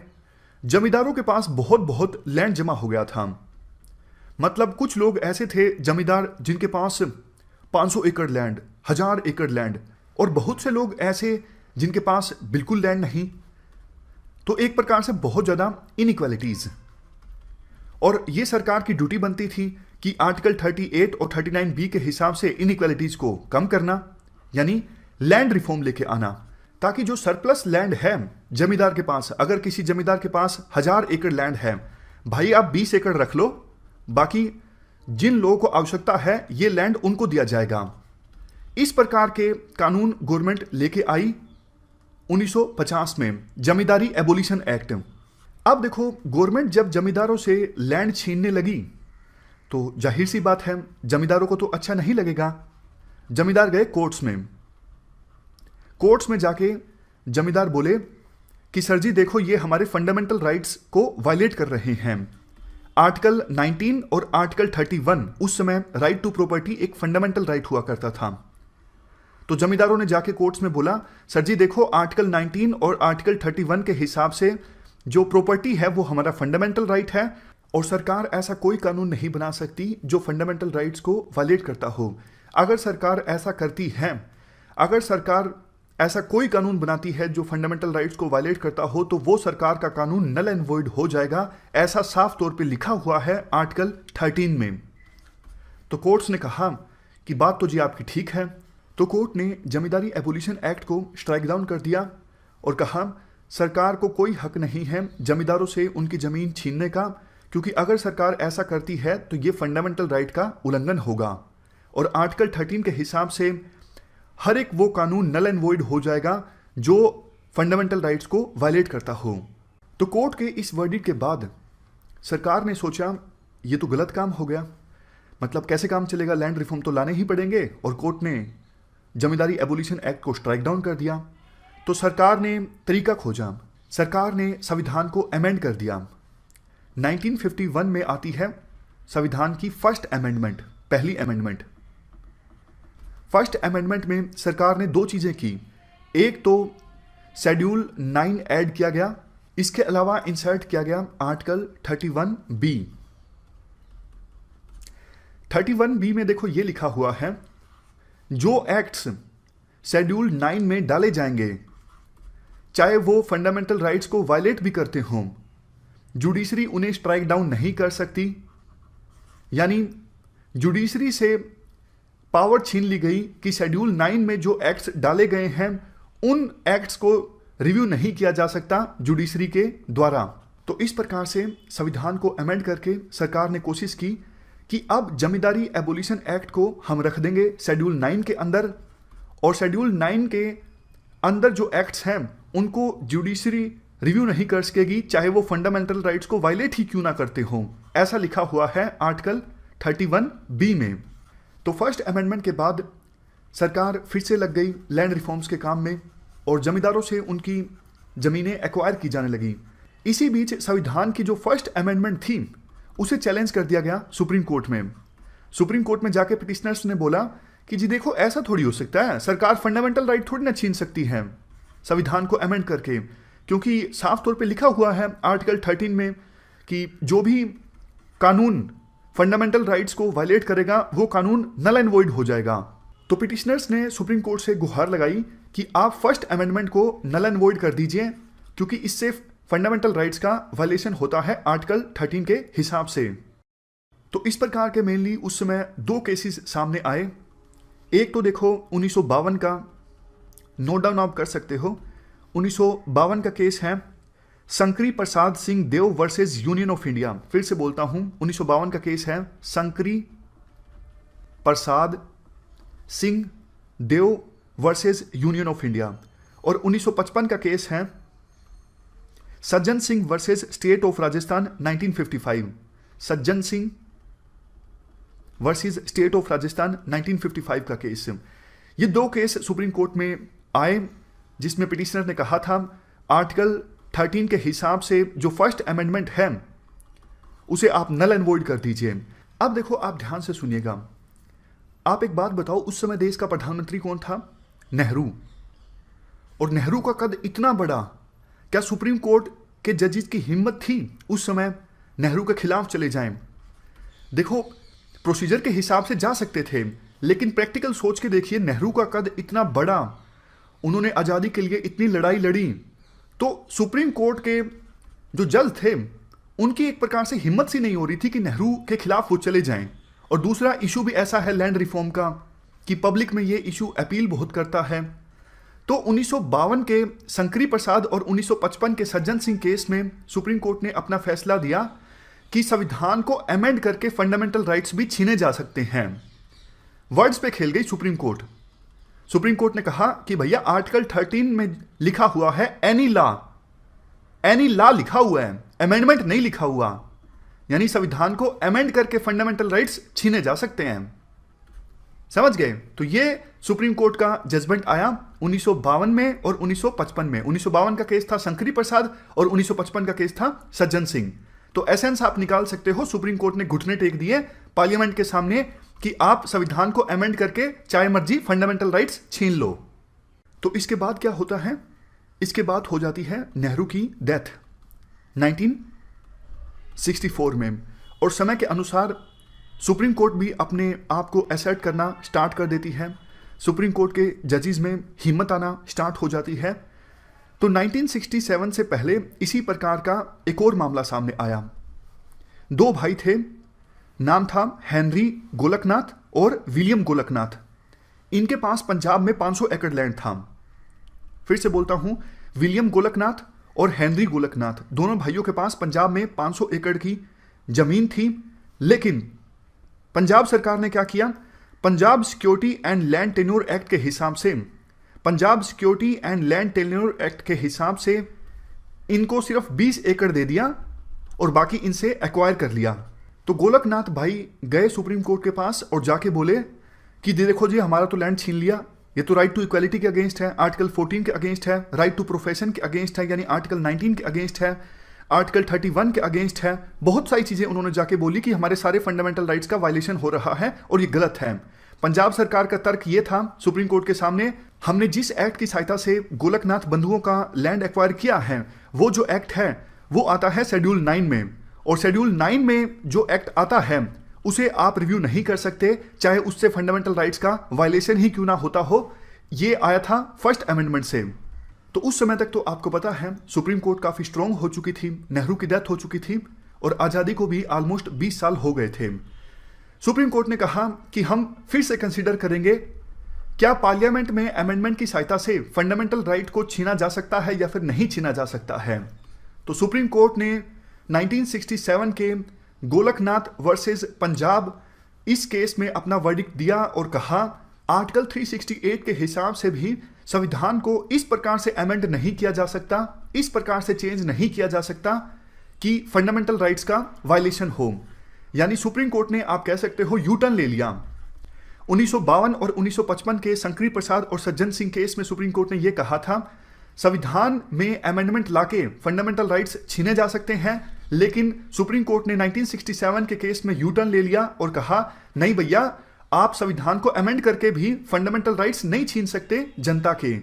जमींदारों के पास बहुत बहुत लैंड जमा हो गया था। मतलब कुछ लोग ऐसे थे जमींदार जिनके पास 500 एकड़ लैंड, 1000 एकड़ लैंड, और बहुत से लोग ऐसे जिनके पास बिल्कुल लैंड नहीं। तो एक प्रकार से बहुत ज़्यादा इनइक्वालिटीज। और ये सरकार की ड्यूटी बनती थी कि आर्टिकल 38 और 39 बी के हिसाब से इनइक्वालिटीज को कम करना, यानी लैंड रिफॉर्म लेके आना, ताकि जो सरप्लस लैंड है जमींदार के पास, अगर किसी जमींदार के पास 1000 एकड़ लैंड है, भाई आप 20 एकड़ रख लो, बाकी जिन लोगों को आवश्यकता है ये लैंड उनको दिया जाएगा। इस प्रकार के कानून गवर्नमेंट लेके आई 1950 में, जमींदारी एबोलिशन एक्ट। अब देखो, गवर्नमेंट जब जमींदारों से लैंड छीनने लगी तो जाहिर सी बात है जमींदारों को तो अच्छा नहीं लगेगा। जमींदार गए कोर्ट्स में। कोर्ट्स में जाके जमींदार बोले कि सर जी देखो, ये हमारे फंडामेंटल राइट्स को वायलेट कर रहे हैं। आर्टिकल 19 और आर्टिकल 31, उस समय राइट टू प्रॉपर्टी एक फंडामेंटल राइट हुआ करता था। तो जमींदारों ने जाके कोर्ट्स में बोला, सर जी देखो, आर्टिकल 19 और आर्टिकल 31 के हिसाब से जो प्रॉपर्टी है वो हमारा फंडामेंटल राइट है, और सरकार ऐसा कोई कानून नहीं बना सकती जो फंडामेंटल राइट्स को वायलेट करता हो। अगर सरकार ऐसा करती है, अगर सरकार ऐसा कोई कानून बनाती है जो फंडामेंटल राइट्स को वायलेट करता हो, तो वो सरकार का कानून नल एंड वॉइड हो जाएगा। ऐसा साफ तौर पे लिखा हुआ है आर्टिकल 13 में। तो कोर्ट्स ने कहा कि बात तो जी आपकी ठीक है। तो कोर्ट ने जमींदारी एबोलिशन एक्ट को स्ट्राइक डाउन कर दिया और कहा सरकार को कोई हक नहीं है जमींदारों से उनकी ज़मीन छीनने का, क्योंकि अगर सरकार ऐसा करती है तो ये फंडामेंटल राइट का उल्लंघन होगा, और आर्टिकल 13 के हिसाब से हर एक वो कानून नल एंड वॉइड हो जाएगा जो फंडामेंटल राइट्स को वायलेट करता हो। तो कोर्ट के इस वर्डिक्ट के बाद सरकार ने सोचा ये तो गलत काम हो गया, मतलब कैसे काम चलेगा, लैंड रिफॉर्म तो लाने ही पड़ेंगे, और कोर्ट ने जमींदारी एबोलिशन एक्ट को स्ट्राइक डाउन कर दिया। तो सरकार ने तरीका खोजा, सरकार ने संविधान को अमेंड कर दिया। 1951 में आती है संविधान की फर्स्ट अमेंडमेंट, पहली अमेंडमेंट। फर्स्ट अमेंडमेंट में सरकार ने दो चीज़ें की। एक तो शेड्यूल 9 ऐड किया गया, इसके अलावा इंसर्ट किया गया आर्टिकल 31 बी। 31 बी में देखो ये लिखा हुआ है, जो एक्ट्स शेड्यूल 9 में डाले जाएंगे चाहे वो फंडामेंटल राइट्स को वायलेट भी करते हों, जुडिशरी उन्हें स्ट्राइक डाउन नहीं कर सकती। यानी जुडिशरी से पावर छीन ली गई कि शेड्यूल 9 में जो एक्ट्स डाले गए हैं उन एक्ट्स को रिव्यू नहीं किया जा सकता जुडिशरी के द्वारा। तो इस प्रकार से संविधान को अमेंड करके सरकार ने कोशिश की कि अब जमींदारी एबोलिशन एक्ट को हम रख देंगे शेड्यूल 9 के अंदर, और शेड्यूल 9 के अंदर जो एक्ट्स हैं उनको जुडिशरी रिव्यू नहीं कर सकेगी, चाहे वो फंडामेंटल राइट्स को वायलेट ही क्यों ना करते हों। ऐसा लिखा हुआ है आर्टिकल 31 बी में। तो फर्स्ट अमेंडमेंट के बाद सरकार फिर से लग गई लैंड रिफॉर्म्स के काम में, और जमींदारों से उनकी ज़मीनें एक्वायर की जाने लगी। इसी बीच संविधान की जो फर्स्ट अमेंडमेंट थी उसे चैलेंज कर दिया गया सुप्रीम कोर्ट में। सुप्रीम कोर्ट में जाके पिटिशनर्स ने बोला कि जी देखो, ऐसा थोड़ी हो सकता है, सरकार फंडामेंटल राइट थोड़ी ना छीन सकती है संविधान को अमेंड करके, क्योंकि साफ तौर पे लिखा हुआ है आर्टिकल 13 में कि जो भी कानून फंडामेंटल राइट्स को वायलेट करेगा वो कानून नल एंड वॉइड हो जाएगा। तो पिटिशनर्स ने सुप्रीम कोर्ट से गुहार लगाई कि आप फर्स्ट अमेंडमेंट को नल एंड वॉइड कर दीजिए, क्योंकि इससे फंडामेंटल राइट्स का वायलेशन होता है आर्टिकल 13 के हिसाब से। तो इस प्रकार के मेनली उस समय दो केसेस सामने आए। एक तो देखो 1952 का, नोट डाउन आप कर सकते हो, 1952 का केस है शंकरी प्रसाद सिंह देव वर्सेस यूनियन ऑफ इंडिया। फिर से बोलता हूं, 1952 का केस है शंकरी प्रसाद सिंह देव वर्सेस यूनियन ऑफ इंडिया। और 1955 का केस है Sajjan Singh versus state of Rajasthan 1955। Sajjan Singh versus state of Rajasthan 1955 का केस। ये दो केस सुप्रीम कोर्ट में आए जिसमें पिटिशनर ने कहा था आर्टिकल 13 के हिसाब से जो फर्स्ट अमेंडमेंट है उसे आप नल एंड वॉइड कर दीजिए। अब देखो, आप ध्यान से सुनिएगा। आप एक बात बताओ, उस समय देश का प्रधानमंत्री कौन था? नेहरू। और नेहरू का कद इतना बड़ा, क्या सुप्रीम कोर्ट के जजेस की हिम्मत थी उस समय नेहरू के खिलाफ चले जाएं? देखो, प्रोसीजर के हिसाब से जा सकते थे, लेकिन प्रैक्टिकल सोच के देखिए, नेहरू का कद इतना बड़ा, उन्होंने आज़ादी के लिए इतनी लड़ाई लड़ी, तो सुप्रीम कोर्ट के जो जज थे उनकी एक प्रकार से हिम्मत सी नहीं हो रही थी कि नेहरू के खिलाफ वो चले जाएं। और दूसरा इशू भी ऐसा है लैंड रिफॉर्म का कि पब्लिक में ये इशू अपील बहुत करता है। तो 1952 के शंकरी प्रसाद और 1955 के सज्जन सिंह केस में सुप्रीम कोर्ट ने अपना फैसला दिया कि संविधान को अमेंड करके फंडामेंटल राइट्स भी छीने जा सकते हैं। वर्ड्स पे खेल गई सुप्रीम कोर्ट। सुप्रीम कोर्ट ने कहा कि भैया आर्टिकल 13 में लिखा हुआ है एनी लॉ लिखा हुआ है, अमेंडमेंट नहीं लिखा हुआ, यानी संविधान को अमेंड करके फंडामेंटल राइट्स छीने जा सकते हैं। समझ गए? तो ये सुप्रीम कोर्ट का जजमेंट आया 1952 में और 1955 में। 1952 का केस था शंकरी प्रसाद और 1955 का केस था सज्जन सिंह। तो एसेंस आप निकाल सकते हो, सुप्रीम कोर्ट ने घुटने टेक दिए पार्लियामेंट के सामने कि आप संविधान को अमेंड करके चाहे मर्जी फंडामेंटल राइट्स छीन लो। तो इसके बाद क्या होता है? इसके बाद हो जाती है नेहरू की डेथ 1964 में। और समय के अनुसार सुप्रीम कोर्ट भी अपने आप को असर्ट करना स्टार्ट कर देती है। सुप्रीम कोर्ट के जजेस में हिम्मत आना स्टार्ट हो जाती है। तो 1967 से पहले इसी प्रकार का एक और मामला सामने आया। दो भाई थे, नाम था हेनरी गोलकनाथ और विलियम गोलकनाथ। इनके पास पंजाब में 500 एकड़ लैंड था। फिर से बोलता हूं, विलियम गोलकनाथ और हेनरी गोलकनाथ दोनों भाइयों के पास पंजाब में 500 एकड़ की जमीन थी। लेकिन पंजाब सरकार ने क्या किया? Punjab security and land tenure act के हिसाब से, Punjab security and land tenure act के हिसाब से इनको सिर्फ 20 एकड़ दे दिया और बाकी इनसे एक्वायर कर लिया। तो गोलकनाथ भाई गए सुप्रीम कोर्ट के पास और जाके बोले कि देखो जी, हमारा तो लैंड छीन लिया, ये तो राइट टू इक्वालिटी के अगेंस्ट है, आर्टिकल 14 के अगेंस्ट है, राइट टू प्रोफेशन के अगेंस्ट है, यानी आर्टिकल 19 के अगेंस्ट है, आर्टिकल 31 के अगेंस्ट है। बहुत सारी चीजें उन्होंने जाके बोली कि हमारे सारे फंडामेंटल राइट्स का वायलेशन हो रहा है और ये गलत है। पंजाब सरकार का तर्क ये था सुप्रीम कोर्ट के सामने, हमने जिस एक्ट की सहायता से गोलकनाथ बंधुओं का लैंड एक्वायर किया है, वो जो एक्ट है वो आता है शेड्यूल 9 में, और शेड्यूल 9 में जो एक्ट आता है उसे आप रिव्यू नहीं कर सकते, चाहे उससे फंडामेंटल राइट्स का वायलेशन ही क्यों ना होता हो। ये आया था फर्स्ट अमेंडमेंट से। तो उस समय तक तो आपको पता है सुप्रीम कोर्ट काफी स्ट्रांग हो चुकी थी, नेहरू की डेथ हो चुकी थी और आजादी को भी ऑलमोस्ट 20 साल हो गए थे। सुप्रीम कोर्ट ने कहा कि हम फिर से कंसीडर करेंगे क्या पार्लियामेंट में अमेंडमेंट की सहायता से फंडामेंटल राइट को छीना जा सकता है या फिर नहीं छीना जा सकता है। तो सुप्रीम कोर्ट ने 1967 के गोलकनाथ वर्सेस पंजाब इस केस में अपना वर्डिक्ट दिया और कहा आर्टिकल 368 के हिसाब से भी संविधान को इस प्रकार से अमेंड नहीं किया जा सकता, इस प्रकार से चेंज नहीं किया जा सकता कि फंडामेंटल राइट्स का वायलेशन हो। यानी सुप्रीम कोर्ट ने, आप कह सकते हो, यू टर्न ले लिया। 1952 और 1955 के शंकरी प्रसाद और सज्जन सिंह केस में सुप्रीम कोर्ट ने यह कहा था संविधान में अमेंडमेंट लाके फंडामेंटल राइट्स छीने जा सकते हैं, लेकिन सुप्रीम कोर्ट ने 1967 के केस में यू टर्न ले लिया और कहा नहीं भैया, आप संविधान को अमेंड करके भी फंडामेंटल राइट्स नहीं छीन सकते जनता के।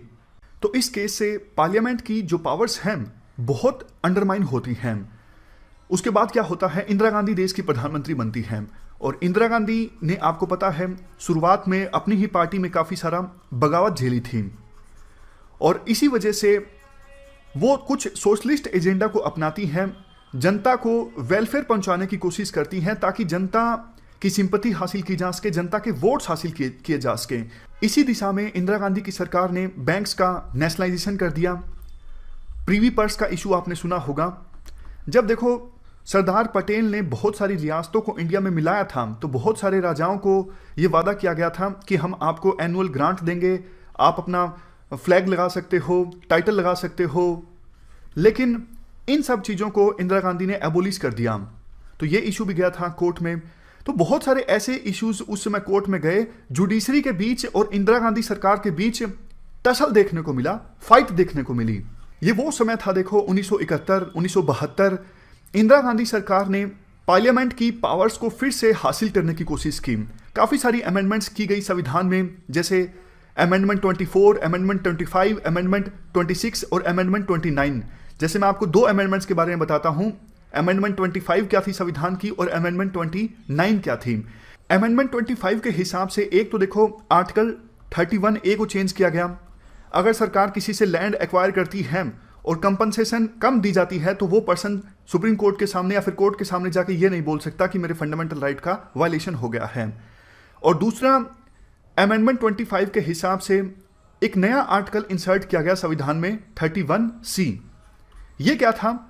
तो इस केस से पार्लियामेंट की जो पावर्स हैं बहुत अंडरमाइन होती हैं। उसके बाद क्या होता है, इंदिरा गांधी देश की प्रधानमंत्री बनती हैं और इंदिरा गांधी ने, आपको पता है, शुरुआत में अपनी ही पार्टी में काफ़ी सारा बगावत झेली थी और इसी वजह से वो कुछ सोशलिस्ट एजेंडा को अपनाती हैं, जनता को वेलफेयर पहुंचाने की कोशिश करती हैं ताकि जनता की सिंपैथी हासिल की जा सके, जनता के वोट्स हासिल किए जा सके। इसी दिशा में इंदिरा गांधी की सरकार ने बैंक्स का नेशनलाइजेशन कर दिया। प्रीवी पर्स का इशू आपने सुना होगा। जब देखो सरदार पटेल ने बहुत सारी रियासतों को इंडिया में मिलाया था, तो बहुत सारे राजाओं को ये वादा किया गया था कि हम आपको एनुअल ग्रांट देंगे, आप अपना फ्लैग लगा सकते हो, टाइटल लगा सकते हो। लेकिन इन सब चीज़ों को इंदिरा गांधी ने एबोलिश कर दिया, तो ये इशू भी गया था कोर्ट में। तो बहुत सारे ऐसे इश्यूज उस समय कोर्ट में गए, जुडिशरी के बीच और इंदिरा गांधी सरकार के बीच टसल देखने को मिला, फाइट देखने को मिली। ये वो समय था, देखो 1971, 1972, इंदिरा गांधी सरकार ने पार्लियामेंट की पावर्स को फिर से हासिल करने की कोशिश की। काफ़ी सारी अमेंडमेंट्स की गई संविधान में, जैसे अमेंडमेंट 24, अमेंडमेंट 25, अमेंडमेंट 26 और अमेंडमेंट 29। जैसे मैं आपको दो अमेंडमेंट्स के बारे में बताता हूं। अमेंडमेंट 25 क्या थी संविधान की और अमेंडमेंट 29 क्या थी। अमेंडमेंट 25 के हिसाब से एक तो देखो आर्टिकल 31A को चेंज किया गया। अगर सरकार किसी से लैंड एक्वायर करती है और कंपनसेशन कम दी जाती है, तो वो पर्सन सुप्रीम कोर्ट के सामने या फिर कोर्ट के सामने जाके ये नहीं बोल सकता कि मेरे फंडामेंटल राइट का वायलेशन हो गया है। और दूसरा, अमेंडमेंट 25 के हिसाब से एक नया आर्टिकल इंसर्ट किया गया संविधान में, 31C। ये क्या था?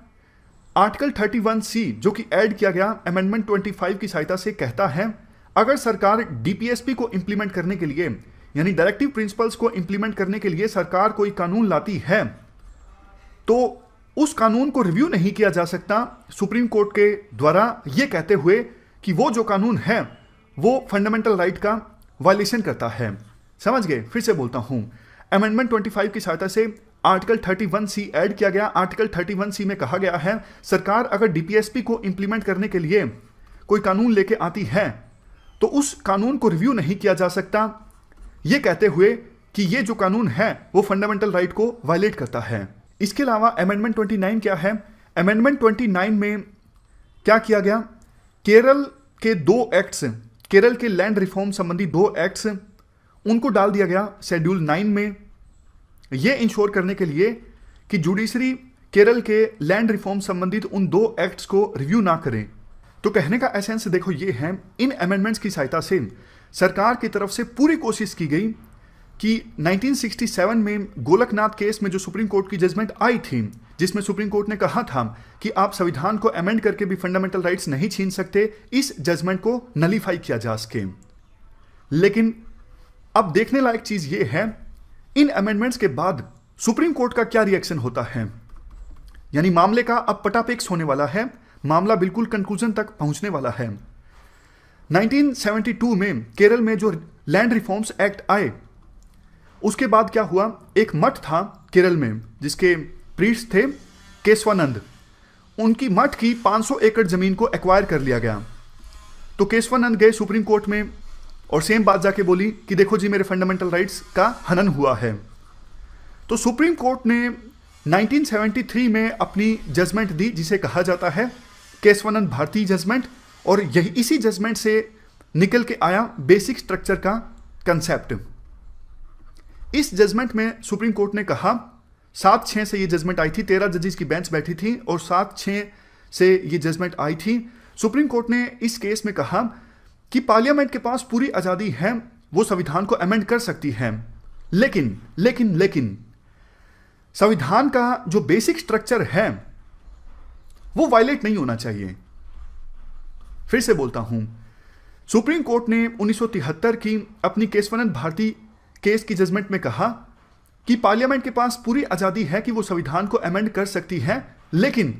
आर्टिकल 31C जो कि ऐड किया गया अमेंडमेंट 25 की सहायता से, कहता है अगर सरकार डीपीएसपी को इंप्लीमेंट करने के लिए, यानी डायरेक्टिव प्रिंसिपल्स को इंप्लीमेंट करने के लिए सरकार कोई कानून लाती है, तो उस कानून को रिव्यू नहीं किया जा सकता सुप्रीम कोर्ट के द्वारा, ये कहते हुए कि वो जो कानून है वो फंडामेंटल राइट का वायलेशन करता है। समझ गए? फिर से बोलता हूं, अमेंडमेंट 25 की सहायता से आर्टिकल 31C ऐड किया गया। आर्टिकल 31C में कहा गया है सरकार अगर डीपीएसपी को इंप्लीमेंट करने के लिए कोई कानून लेके आती है तो उस कानून को रिव्यू नहीं किया जा सकता, ये कहते हुए कि ये जो कानून है वो फंडामेंटल राइट को वायलेट करता है। इसके अलावा अमेंडमेंट 29 क्या है? अमेंडमेंट 29 में क्या किया गया? केरल के दो एक्ट्स, केरल के लैंड रिफॉर्म संबंधी दो एक्ट्स, उनको डाल दिया गया शेड्यूल 9 में, यह इंश्योर करने के लिए कि जुडिशरी केरल के लैंड रिफॉर्म संबंधित उन दो एक्ट्स को रिव्यू ना करें। तो कहने का एसेंस देखो ये है, इन अमेंडमेंट्स की सहायता से सरकार की तरफ से पूरी कोशिश की गई कि 1967 में गोलकनाथ केस में जो सुप्रीम कोर्ट की जजमेंट आई थी, जिसमें सुप्रीम कोर्ट ने कहा था कि आप संविधान को अमेंड करके भी फंडामेंटल राइट्स नहीं छीन सकते, इस जजमेंट को नलीफाई किया जा सके। लेकिन अब देखने लायक चीज ये है, इन अमेंडमेंट्स के बाद सुप्रीम कोर्ट का क्या रिएक्शन होता है। यानी मामले का अब पटापेक्स होने वाला है, मामला बिल्कुल कंक्लूजन तक पहुंचने वाला है। 1972 में केरल में जो लैंड रिफॉर्म्स एक्ट आए, उसके बाद क्या हुआ, एक मठ था केरल में जिसके प्रीस्ट थे केशवानंद, उनकी मठ की 500 एकड़ जमीन को एक्वायर कर लिया गया। तो केशवानंद गए सुप्रीम कोर्ट में और सेम बात जाके बोली कि देखो जी मेरे फंडामेंटल राइट्स का हनन हुआ है। तो सुप्रीम कोर्ट ने 1973 में अपनी जजमेंट दी, जिसे कहा जाता है केशवानंद भारती जजमेंट, और यही इसी जजमेंट से निकल के आया बेसिक स्ट्रक्चर का कंसेप्ट। इस जजमेंट में सुप्रीम कोर्ट ने कहा, 7-6 से ये जजमेंट आई थी, 13 जजेस की बेंच बैठी थी और 7-6 से ये जजमेंट आई थी। सुप्रीम कोर्ट ने इस केस में कहा कि पार्लियामेंट के पास पूरी आजादी है, वो संविधान को अमेंड कर सकती है, लेकिन संविधान का जो बेसिक स्ट्रक्चर है वो वायलेट नहीं होना चाहिए। फिर से बोलता हूं, सुप्रीम कोर्ट ने 1973 की अपनी केशवानंद भारती केस की जजमेंट में कहा कि पार्लियामेंट के पास पूरी आजादी है कि वो संविधान को अमेंड कर सकती है, लेकिन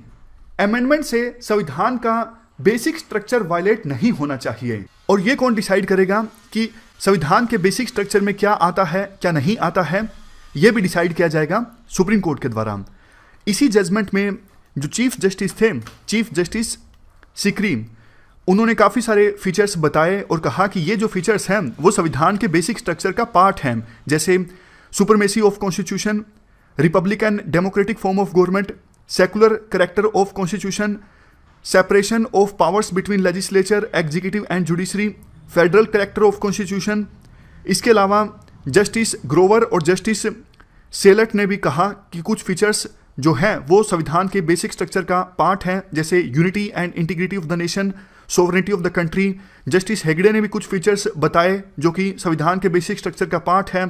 अमेंडमेंट से संविधान का बेसिक स्ट्रक्चर वायलेट नहीं होना चाहिए। और ये कौन डिसाइड करेगा कि संविधान के बेसिक स्ट्रक्चर में क्या आता है क्या नहीं आता है, यह भी डिसाइड किया जाएगा सुप्रीम कोर्ट के द्वारा। इसी जजमेंट में जो चीफ जस्टिस थे, चीफ जस्टिस सिकरी, उन्होंने काफ़ी सारे फीचर्स बताए और कहा कि ये जो फीचर्स हैं वो संविधान के बेसिक स्ट्रक्चर का पार्ट हैं, जैसे supremacy of constitution, Republican democratic form of government, secular character of constitution, separation of powers between legislature, executive and judiciary, federal character of constitution. इसके अलावा जस्टिस ग्रोवर और जस्टिस सेलट ने भी कहा कि कुछ फीचर्स जो हैं वो संविधान के बेसिक स्ट्रक्चर का पार्ट हैं, जैसे unity and integrity of the nation, sovereignty of the country. Justice Hegde ने भी कुछ फीचर्स बताए जो कि संविधान के बेसिक स्ट्रक्चर का पार्ट है,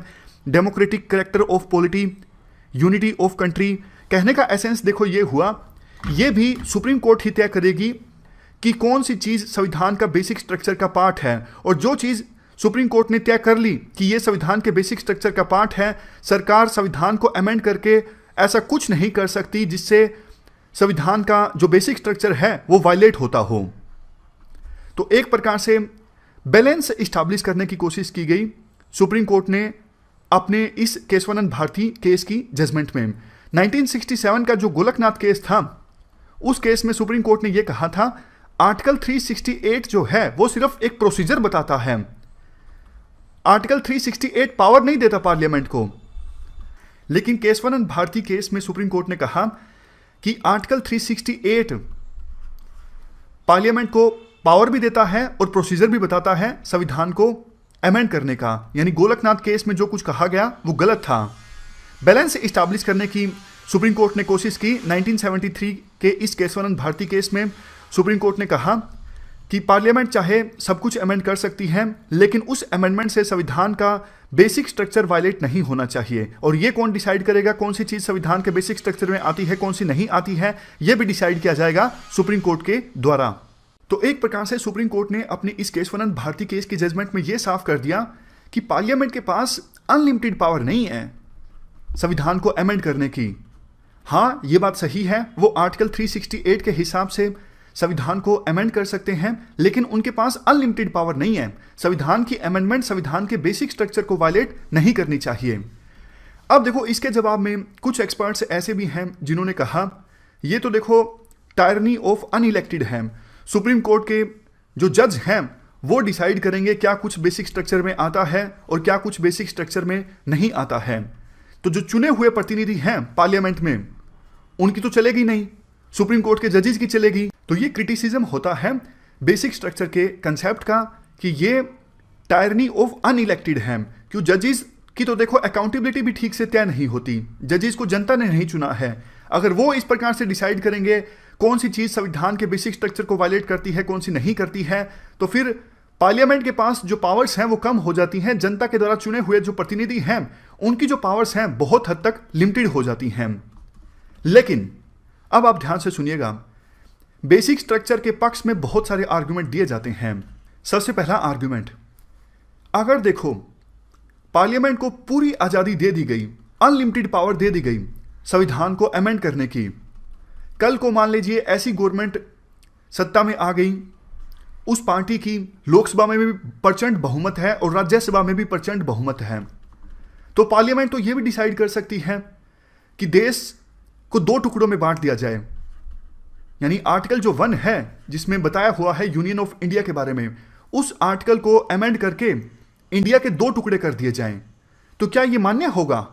democratic character of polity, unity of country. कहने का एसेंस देखो ये हुआ ये भी सुप्रीम कोर्ट ही तय करेगी कि कौन सी चीज़ संविधान का बेसिक स्ट्रक्चर का पार्ट है। और जो चीज़ सुप्रीम कोर्ट ने तय कर ली कि ये संविधान के बेसिक स्ट्रक्चर का पार्ट है, सरकार संविधान को अमेंड करके ऐसा कुछ नहीं कर सकती जिससे संविधान का जो बेसिक स्ट्रक्चर है वो वायलेट होता हो। तो एक प्रकार से बैलेंस इस्टेब्लिश करने की कोशिश की गई सुप्रीम कोर्ट ने अपने इस केशवानंद भारती केस की जजमेंट में। 1967 का जो गोलकनाथ केस था, उस केस में सुप्रीम कोर्ट ने यह कहा था आर्टिकल 368 जो है वो सिर्फ एक प्रोसीजर बताता है। आर्टिकल 368 पावर नहीं देता पार्लियामेंट को। लेकिन केशवानंद भारती केस में सुप्रीम कोर्ट ने कहा कि आर्टिकल 368 पार्लियामेंट को पावर भी देता है और प्रोसीजर भी बताता है संविधान को अमेंड करने का। यानी गोलकनाथ केस में जो कुछ कहा गया वो गलत था। बैलेंस इस्टेब्लिश करने की सुप्रीम कोर्ट ने कोशिश की। 1973 के इस केशवानंद भारती केस में सुप्रीम कोर्ट ने कहा कि पार्लियामेंट चाहे सब कुछ अमेंड कर सकती है, लेकिन उस अमेंडमेंट से संविधान का बेसिक स्ट्रक्चर वायलेट नहीं होना चाहिए। और ये कौन डिसाइड करेगा कौन सी चीज़ संविधान के बेसिक स्ट्रक्चर में आती है, कौन सी नहीं आती है, यह भी डिसाइड किया जाएगा सुप्रीम कोर्ट के द्वारा। तो एक प्रकार से सुप्रीम कोर्ट ने अपनी इस केशवानंद भारती केस की जजमेंट में यह साफ कर दिया कि पार्लियामेंट के पास अनलिमिटेड पावर नहीं है संविधान को अमेंड करने की। हाँ, ये बात सही है, वो आर्टिकल 368 के हिसाब से संविधान को अमेंड कर सकते हैं, लेकिन उनके पास अनलिमिटेड पावर नहीं है। संविधान की अमेंडमेंट संविधान के बेसिक स्ट्रक्चर को वायलेट नहीं करनी चाहिए। अब देखो, इसके जवाब में कुछ एक्सपर्ट्स ऐसे भी हैं जिन्होंने कहा ये तो देखो टायरनी ऑफ अनइलेक्टेड है। सुप्रीम कोर्ट के जो जज हैं वो डिसाइड करेंगे क्या कुछ बेसिक स्ट्रक्चर में आता है और क्या कुछ बेसिक स्ट्रक्चर में नहीं आता है। तो जो चुने हुए प्रतिनिधि हैं पार्लियामेंट में, उनकी तो चलेगी नहीं, सुप्रीम कोर्ट के जजेस की चलेगी। तो ये क्रिटिसिज्म होता है बेसिक स्ट्रक्चर के कंसेप्ट का कि ये टायरनी ऑफ अनइलेक्टेड है। क्यों? जजेस की तो देखो अकाउंटेबिलिटी भी ठीक से तय नहीं होती। जजेस को जनता ने नहीं चुना है। अगर वो इस प्रकार से डिसाइड करेंगे कौन सी चीज़ संविधान के बेसिक स्ट्रक्चर को वायलेट करती है, कौन सी नहीं करती है, तो फिर पार्लियामेंट के पास जो पावर्स हैं वो कम हो जाती हैं। जनता के द्वारा चुने हुए जो प्रतिनिधि हैं उनकी जो पावर्स हैं बहुत हद तक लिमिटेड हो जाती हैं। लेकिन अब आप ध्यान से सुनिएगा, बेसिक स्ट्रक्चर के पक्ष में बहुत सारे आर्गुमेंट दिए जाते हैं। सबसे पहला आर्गुमेंट, अगर देखो पार्लियामेंट को पूरी आज़ादी दे दी गई, अनलिमिटेड पावर दे दी गई संविधान को अमेंड करने की, कल को मान लीजिए ऐसी गवर्नमेंट सत्ता में आ गई, उस पार्टी की लोकसभा में भी प्रचंड बहुमत है और राज्यसभा में भी प्रचंड बहुमत है, तो पार्लियामेंट तो यह भी डिसाइड कर सकती है कि देश को दो टुकड़ों में बांट दिया जाए। यानी आर्टिकल जो 1 है जिसमें बताया हुआ है यूनियन ऑफ इंडिया के बारे में, उस आर्टिकल को अमेंड करके इंडिया के 2 टुकड़े कर दिए जाएं। तो क्या यह मान्य होगा?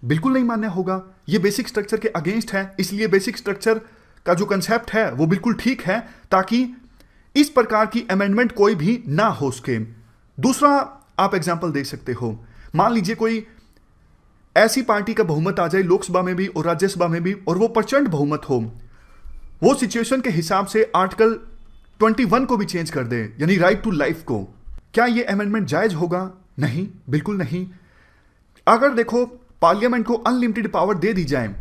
बिल्कुल नहीं मान्य होगा। यह बेसिक स्ट्रक्चर के अगेंस्ट है। इसलिए बेसिक स्ट्रक्चर का जो कंसेप्ट है वो बिल्कुल ठीक है, ताकि इस प्रकार की अमेंडमेंट कोई भी ना हो सके। दूसरा आप एग्जाम्पल देख सकते हो, मान लीजिए कोई ऐसी पार्टी का बहुमत आ जाए लोकसभा में भी और राज्यसभा में भी, और वो प्रचंड बहुमत हो, वो सिचुएशन के हिसाब से आर्टिकल 21 को भी चेंज कर दे, यानी राइट टू लाइफ को। क्या ये अमेंडमेंट जायज होगा? नहीं, बिल्कुल नहीं। अगर देखो पार्लियामेंट को अनलिमिटेड पावर दे दी जाए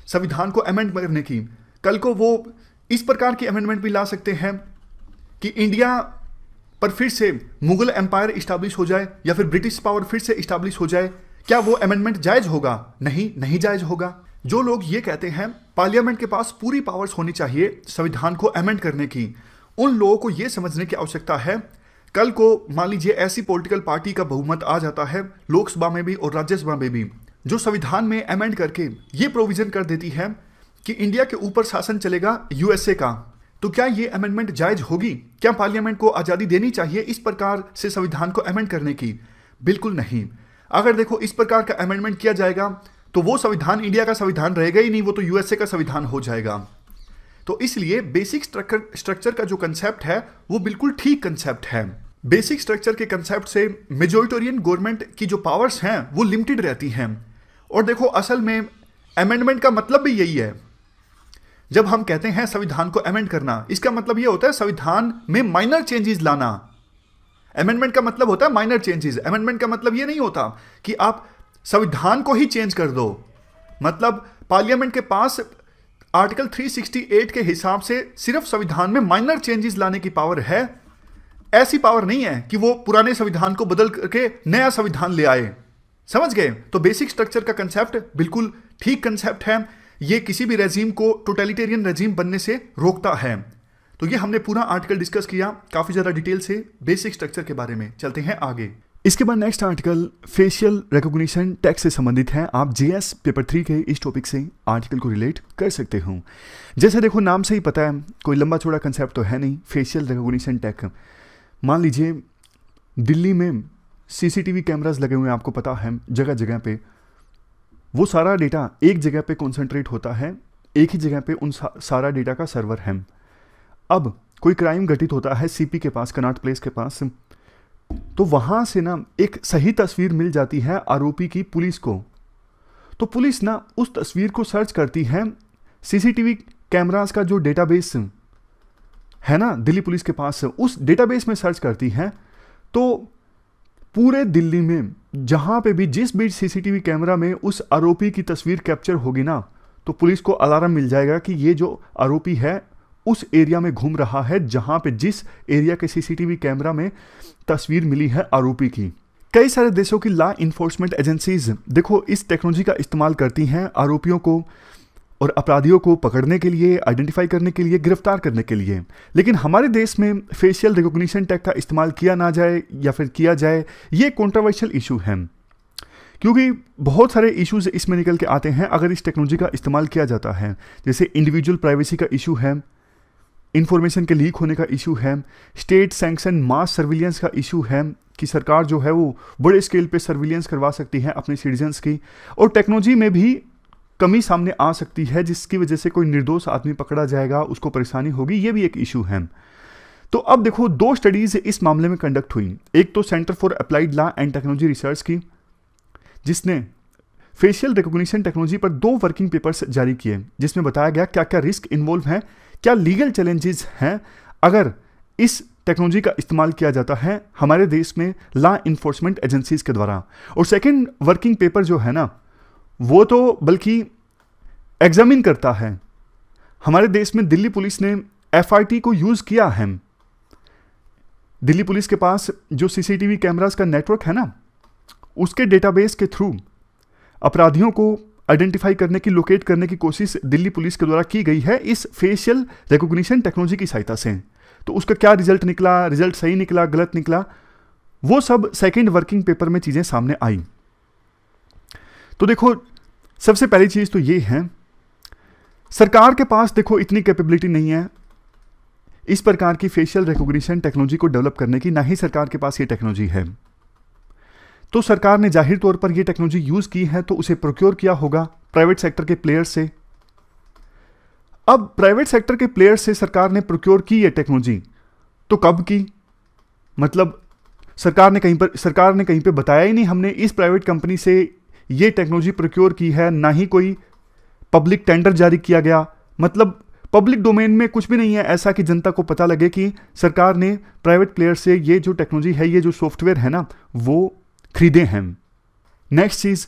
संविधान को अमेंड करने की, कल को वो इस प्रकार की अमेंडमेंट भी ला सकते हैं कि इंडिया पर फिर से मुगल एम्पायर इस्टेब्लिश हो जाए या फिर ब्रिटिश पावर फिर से इस्टेब्लिश हो जाए। क्या वो अमेंडमेंट जायज होगा? नहीं, नहीं जायज होगा। जो लोग ये कहते हैं पार्लियामेंट के पास पूरी पावर्स होनी चाहिए संविधान को अमेंड करने की, उन लोगों को ये समझने की आवश्यकता है, कल को मान लीजिए ऐसी पॉलिटिकल पार्टी का बहुमत आ जाता है लोकसभा में भी और राज्यसभा में भी, जो संविधान में अमेंड करके ये प्रोविजन कर देती है कि इंडिया के ऊपर शासन चलेगा यूएसए का, तो क्या ये अमेंडमेंट जायज होगी? क्या पार्लियामेंट को आज़ादी देनी चाहिए इस प्रकार से संविधान को अमेंड करने की? बिल्कुल नहीं। अगर देखो इस प्रकार का अमेंडमेंट किया जाएगा तो वो संविधान इंडिया का संविधान रहेगा ही नहीं, वो तो यूएसए का संविधान हो जाएगा। तो इसलिए बेसिक स्ट्रक्चर का जो कंसेप्ट है वो बिल्कुल ठीक कंसेप्ट है। बेसिक स्ट्रक्चर के कंसेप्ट से मेजॉरिटेरियन गवर्नमेंट की जो पावर्स हैं वो लिमिटेड रहती हैं। और देखो असल में अमेंडमेंट का मतलब भी यही है। जब हम कहते हैं संविधान को अमेंड करना, इसका मतलब ये होता है संविधान में माइनर चेंजेस लाना। अमेंडमेंट का मतलब होता है माइनर चेंजेस। अमेंडमेंट का मतलब ये नहीं होता कि आप संविधान को ही चेंज कर दो। मतलब पार्लियामेंट के पास आर्टिकल 368 के हिसाब से सिर्फ संविधान में माइनर चेंजेस लाने की पावर है। ऐसी पावर नहीं है कि वो पुराने संविधान को बदल करके नया संविधान ले आए। समझ गए? तो बेसिक स्ट्रक्चर का कंसेप्ट बिल्कुल ठीक कंसेप्ट है। ये किसी भी रेजीम को टोटलिटेरियन रेजीम बनने से रोकता है। तो ये हमने पूरा आर्टिकल डिस्कस किया काफी ज्यादा डिटेल से बेसिक स्ट्रक्चर के बारे में। चलते हैं आगे। इसके बाद next article facial recognition tax से संबंधित है। आप जीएस पेपर 3 के इस टॉपिक से आर्टिकल को रिलेट कर सकते हो। जैसे देखो नाम से ही पता है, कोई लंबा चौड़ा कंसेप्ट तो है नहीं। फेशियल रिकॉग्निशन टैक्स, मान लीजिए दिल्ली में सीसीटीवी कैमरास लगे हुए हैं, आपको पता है जगह जगह पे। वो सारा डेटा एक जगह पे कॉन्सेंट्रेट होता है, एक ही जगह पे उन सारा डेटा का सर्वर है। अब कोई क्राइम घटित होता है सीपी के पास, कनॉट प्लेस के पास, तो वहां से ना एक सही तस्वीर मिल जाती है आरोपी की पुलिस को। तो पुलिस ना उस तस्वीर को सर्च करती है सीसीटीवी कैमरास का जो डेटाबेस है ना दिल्ली पुलिस के पास, उस डेटाबेस में सर्च करती है। तो पूरे दिल्ली में जहां पे भी जिस भी सीसीटीवी कैमरा में उस आरोपी की तस्वीर कैप्चर होगी ना, तो पुलिस को अलार्म मिल जाएगा कि ये जो आरोपी है उस एरिया में घूम रहा है जहां पे जिस एरिया के सीसीटीवी कैमरा में तस्वीर मिली है आरोपी की। कई सारे देशों की लॉ इन्फोर्समेंट एजेंसीज देखो इस टेक्नोलॉजी का इस्तेमाल करती हैं आरोपियों को और अपराधियों को पकड़ने के लिए, आइडेंटिफाई करने के लिए, गिरफ्तार करने के लिए। लेकिन हमारे देश में फेशियल रिकॉग्निशन टैग का इस्तेमाल किया ना जाए या फिर किया जाए, ये कंट्रोवर्शियल इशू है, क्योंकि बहुत सारे इश्यूज इसमें निकल के आते हैं अगर इस टेक्नोलॉजी का इस्तेमाल किया जाता है। जैसे इंडिविजुअल प्राइवेसी का इशू है, इंफॉर्मेशन के लीक होने का इशू है, स्टेट सैंक्शन मास सर्विलियंस का इशू है कि सरकार जो है वो बड़े स्केल पे सर्विलियंस करवा सकती है अपने सिटीजन्स की, और टेक्नोलॉजी में भी कमी सामने आ सकती है जिसकी वजह से कोई निर्दोष आदमी पकड़ा जाएगा, उसको परेशानी होगी, ये भी एक इशू है। तो अब देखो 2 स्टडीज इस मामले में कंडक्ट हुई। एक तो centre for applied law and technology research की, जिसने फेशियल रिकॉग्निशन टेक्नोलॉजी पर 2 वर्किंग पेपर्स जारी किए, जिसमें बताया गया क्या क्या रिस्क इन्वॉल्व है, क्या लीगल चैलेंजेस हैं अगर इस टेक्नोलॉजी का इस्तेमाल किया जाता है हमारे देश में लॉ इन्फोर्समेंट एजेंसीज के द्वारा। और सेकंड वर्किंग पेपर जो है ना, वो तो बल्कि एग्जामिन करता है हमारे देश में दिल्ली पुलिस ने एफआईटी को यूज किया है। दिल्ली पुलिस के पास जो सीसीटीवी कैमरास का नेटवर्क है ना, उसके डेटाबेस के थ्रू अपराधियों को आइडेंटिफाई करने की, लोकेट करने की कोशिश दिल्ली पुलिस के द्वारा की गई है इस फेशियल रिकॉग्निशन टेक्नोलॉजी की सहायता से। तो उसका क्या रिजल्ट निकला, रिजल्ट सही निकला, गलत निकला, वो सब सेकंड वर्किंग पेपर में चीजें सामने आई। तो देखो सबसे पहली चीज तो ये है, सरकार के पास देखो इतनी कैपेबिलिटी नहीं है इस प्रकार की फेशियल रिकॉग्निशन टेक्नोलॉजी को डेवलप करने की, ना ही सरकार के पास ये टेक्नोलॉजी है। तो सरकार ने जाहिर तौर पर यह टेक्नोलॉजी यूज की है तो उसे प्रोक्योर किया होगा प्राइवेट सेक्टर के प्लेयर से। अब प्राइवेट सेक्टर के प्लेयर से सरकार ने प्रोक्योर की यह टेक्नोलॉजी, तो कब की? मतलब सरकार ने कहीं पे बताया ही नहीं हमने इस प्राइवेट कंपनी से यह टेक्नोलॉजी प्रोक्योर की है, ना ही कोई पब्लिक टेंडर जारी किया गया। मतलब पब्लिक डोमेन में कुछ भी नहीं है ऐसा कि जनता को पता लगे कि सरकार ने प्राइवेट प्लेयर से ये जो टेक्नोलॉजी है, ये जो सॉफ्टवेयर है ना, वो खरीदे हैं। नेक्स्ट चीज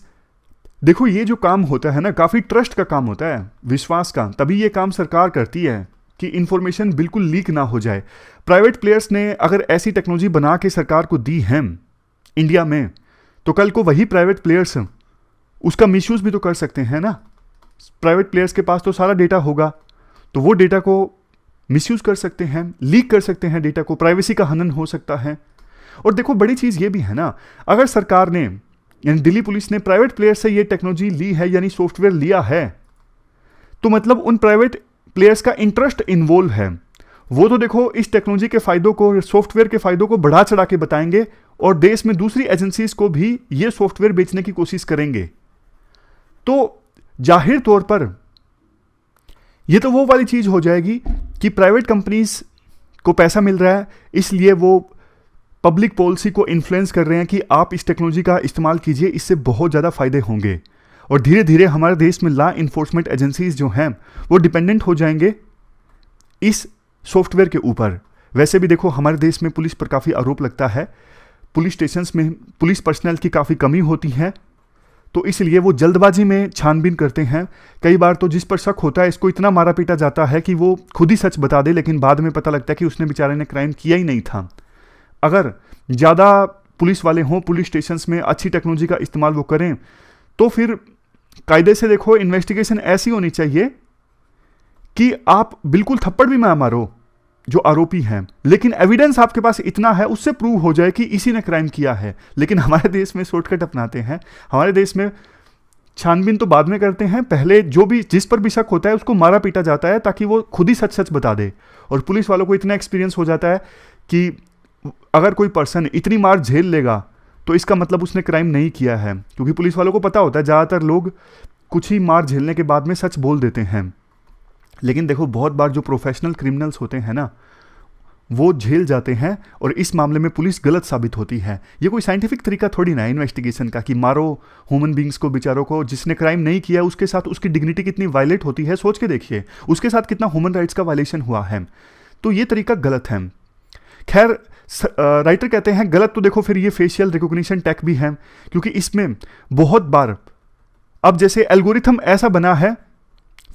देखो, ये जो काम होता है ना, काफी ट्रस्ट का काम होता है, विश्वास का, तभी ये काम सरकार करती है कि इंफॉर्मेशन बिल्कुल लीक ना हो जाए। प्राइवेट प्लेयर्स ने अगर ऐसी टेक्नोलॉजी बना के सरकार को दी है इंडिया में, तो कल को वही प्राइवेट प्लेयर्स उसका मिसयूज भी तो कर सकते हैं ना। प्राइवेट प्लेयर्स के पास तो सारा डेटा होगा, तो वो डेटा को मिसयूज कर सकते हैं, लीक कर सकते हैं डेटा को, प्राइवेसी का हनन हो सकता है। और देखो बड़ी चीज ये भी है ना, अगर सरकार ने यानी दिल्ली पुलिस ने प्राइवेट प्लेयर से ये टेक्नोलॉजी ली है यानी सॉफ्टवेयर लिया है, तो मतलब उन प्राइवेट प्लेयर्स का इंटरेस्ट इन्वॉल्व है। वो तो देखो इस टेक्नोलॉजी के फायदों को, सॉफ्टवेयर के फायदों को बढ़ा चढ़ा के बताएंगे और देश में दूसरी एजेंसीज को भी ये सॉफ्टवेयर बेचने की कोशिश करेंगे। तो जाहिर तौर पर ये तो वो वाली चीज हो जाएगी कि प्राइवेट कंपनीज को पैसा मिल रहा है, इसलिए वो पब्लिक पॉलिसी को इन्फ्लुएंस कर रहे हैं कि आप इस टेक्नोलॉजी का इस्तेमाल कीजिए, इससे बहुत ज़्यादा फायदे होंगे। और धीरे धीरे हमारे देश में लॉ इन्फोर्समेंट एजेंसीज जो हैं वो डिपेंडेंट हो जाएंगे इस सॉफ्टवेयर के ऊपर। वैसे भी देखो हमारे देश में पुलिस पर काफ़ी आरोप लगता है, पुलिस स्टेशंस में पुलिस पर्सनल की काफ़ी कमी होती है। तो इसलिए वो जल्दबाजी में छानबीन करते हैं। कई बार तो जिस पर शक होता है इसको इतना मारा पीटा जाता है कि वो खुद ही सच बता दे, लेकिन बाद में पता लगता है कि उसने बेचारे ने क्राइम किया ही नहीं था। अगर ज़्यादा पुलिस वाले हों, पुलिस स्टेशंस में अच्छी टेक्नोलॉजी का इस्तेमाल वो करें, तो फिर कायदे से देखो इन्वेस्टिगेशन ऐसी होनी चाहिए कि आप बिल्कुल थप्पड़ भी ना मारो जो आरोपी हैं, लेकिन एविडेंस आपके पास इतना है उससे प्रूव हो जाए कि इसी ने क्राइम किया है। लेकिन हमारे देश में शॉर्टकट अपनाते हैं। हमारे देश में छानबीन तो बाद में करते हैं, पहले जो भी जिस पर भी शक होता है उसको मारा पीटा जाता है ताकि वो खुद ही सच सच बता दे। और पुलिस वालों को इतना एक्सपीरियंस हो जाता है कि अगर कोई पर्सन इतनी मार झेल लेगा तो इसका मतलब उसने क्राइम नहीं किया है, क्योंकि पुलिस वालों को पता होता है ज़्यादातर लोग कुछ ही मार झेलने के बाद में सच बोल देते हैं। लेकिन देखो बहुत बार जो प्रोफेशनल क्रिमिनल्स होते हैं ना, वो झेल जाते हैं और इस मामले में पुलिस गलत साबित होती है। ये कोई साइंटिफिक तरीका थोड़ी ना है इन्वेस्टिगेशन का कि मारो ह्यूमन बींग्स को, बेचारों को। जिसने क्राइम नहीं किया उसके साथ उसकी डिग्निटी कितनी वायलेट होती है, सोच के देखिए उसके साथ कितना ह्यूमन राइट्स का वायलेशन हुआ है। तो ये तरीका गलत है। खैर राइटर कहते हैं गलत तो देखो फिर ये फेशियल रिकॉग्निशन टेक भी है, क्योंकि इसमें बहुत बार अब जैसे एल्गोरिथम ऐसा बना है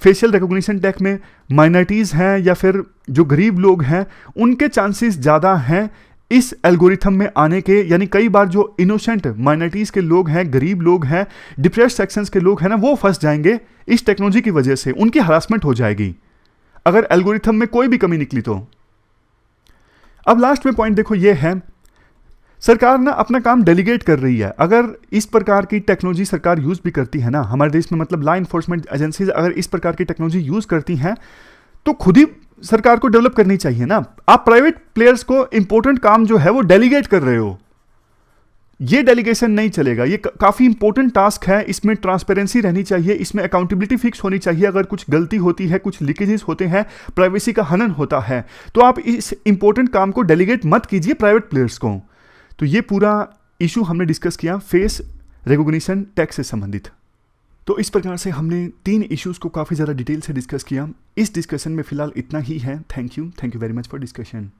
फेशियल रिकॉग्निशन टेक में, माइनॉरिटीज़ हैं या फिर जो गरीब लोग हैं उनके चांसेस ज़्यादा हैं इस एल्गोरिथम में आने के। यानी कई बार जो इनोसेंट माइनॉरिटीज़ के लोग हैं, गरीब लोग हैं, डिप्रेस्ड सेक्शंस के लोग हैं ना, वो फंस जाएंगे इस टेक्नोलॉजी की वजह से, उनकी हरासमेंट हो जाएगी अगर एल्गोरिथम में कोई भी कमी निकली तो। अब लास्ट में पॉइंट देखो ये है, सरकार ना अपना काम डेलीगेट कर रही है। अगर इस प्रकार की टेक्नोलॉजी सरकार यूज़ भी करती है ना, हमारे देश में मतलब लॉ इन्फोर्समेंट एजेंसीज अगर इस प्रकार की टेक्नोलॉजी यूज़ करती हैं तो खुद ही सरकार को डेवलप करनी चाहिए ना। आप प्राइवेट प्लेयर्स को इंपॉर्टेंट काम जो है वो डेलीगेट कर रहे हो, ये डेलीगेशन नहीं चलेगा। ये काफ़ी इंपॉर्टेंट टास्क है, इसमें ट्रांसपेरेंसी रहनी चाहिए, इसमें अकाउंटेबिलिटी फिक्स होनी चाहिए। अगर कुछ गलती होती है, कुछ लीकेजेस होते हैं, प्राइवेसी का हनन होता है, तो आप इस इंपॉर्टेंट काम को डेलीगेट मत कीजिए प्राइवेट प्लेयर्स को। तो ये पूरा इशू हमने डिस्कस किया फेस रिकॉग्निशन टेक से संबंधित। तो इस प्रकार से हमने 3 इश्यूज़ को काफ़ी ज़्यादा डिटेल से डिस्कस किया। इस डिस्कशन में फिलहाल इतना ही है। Thank you very much for discussion.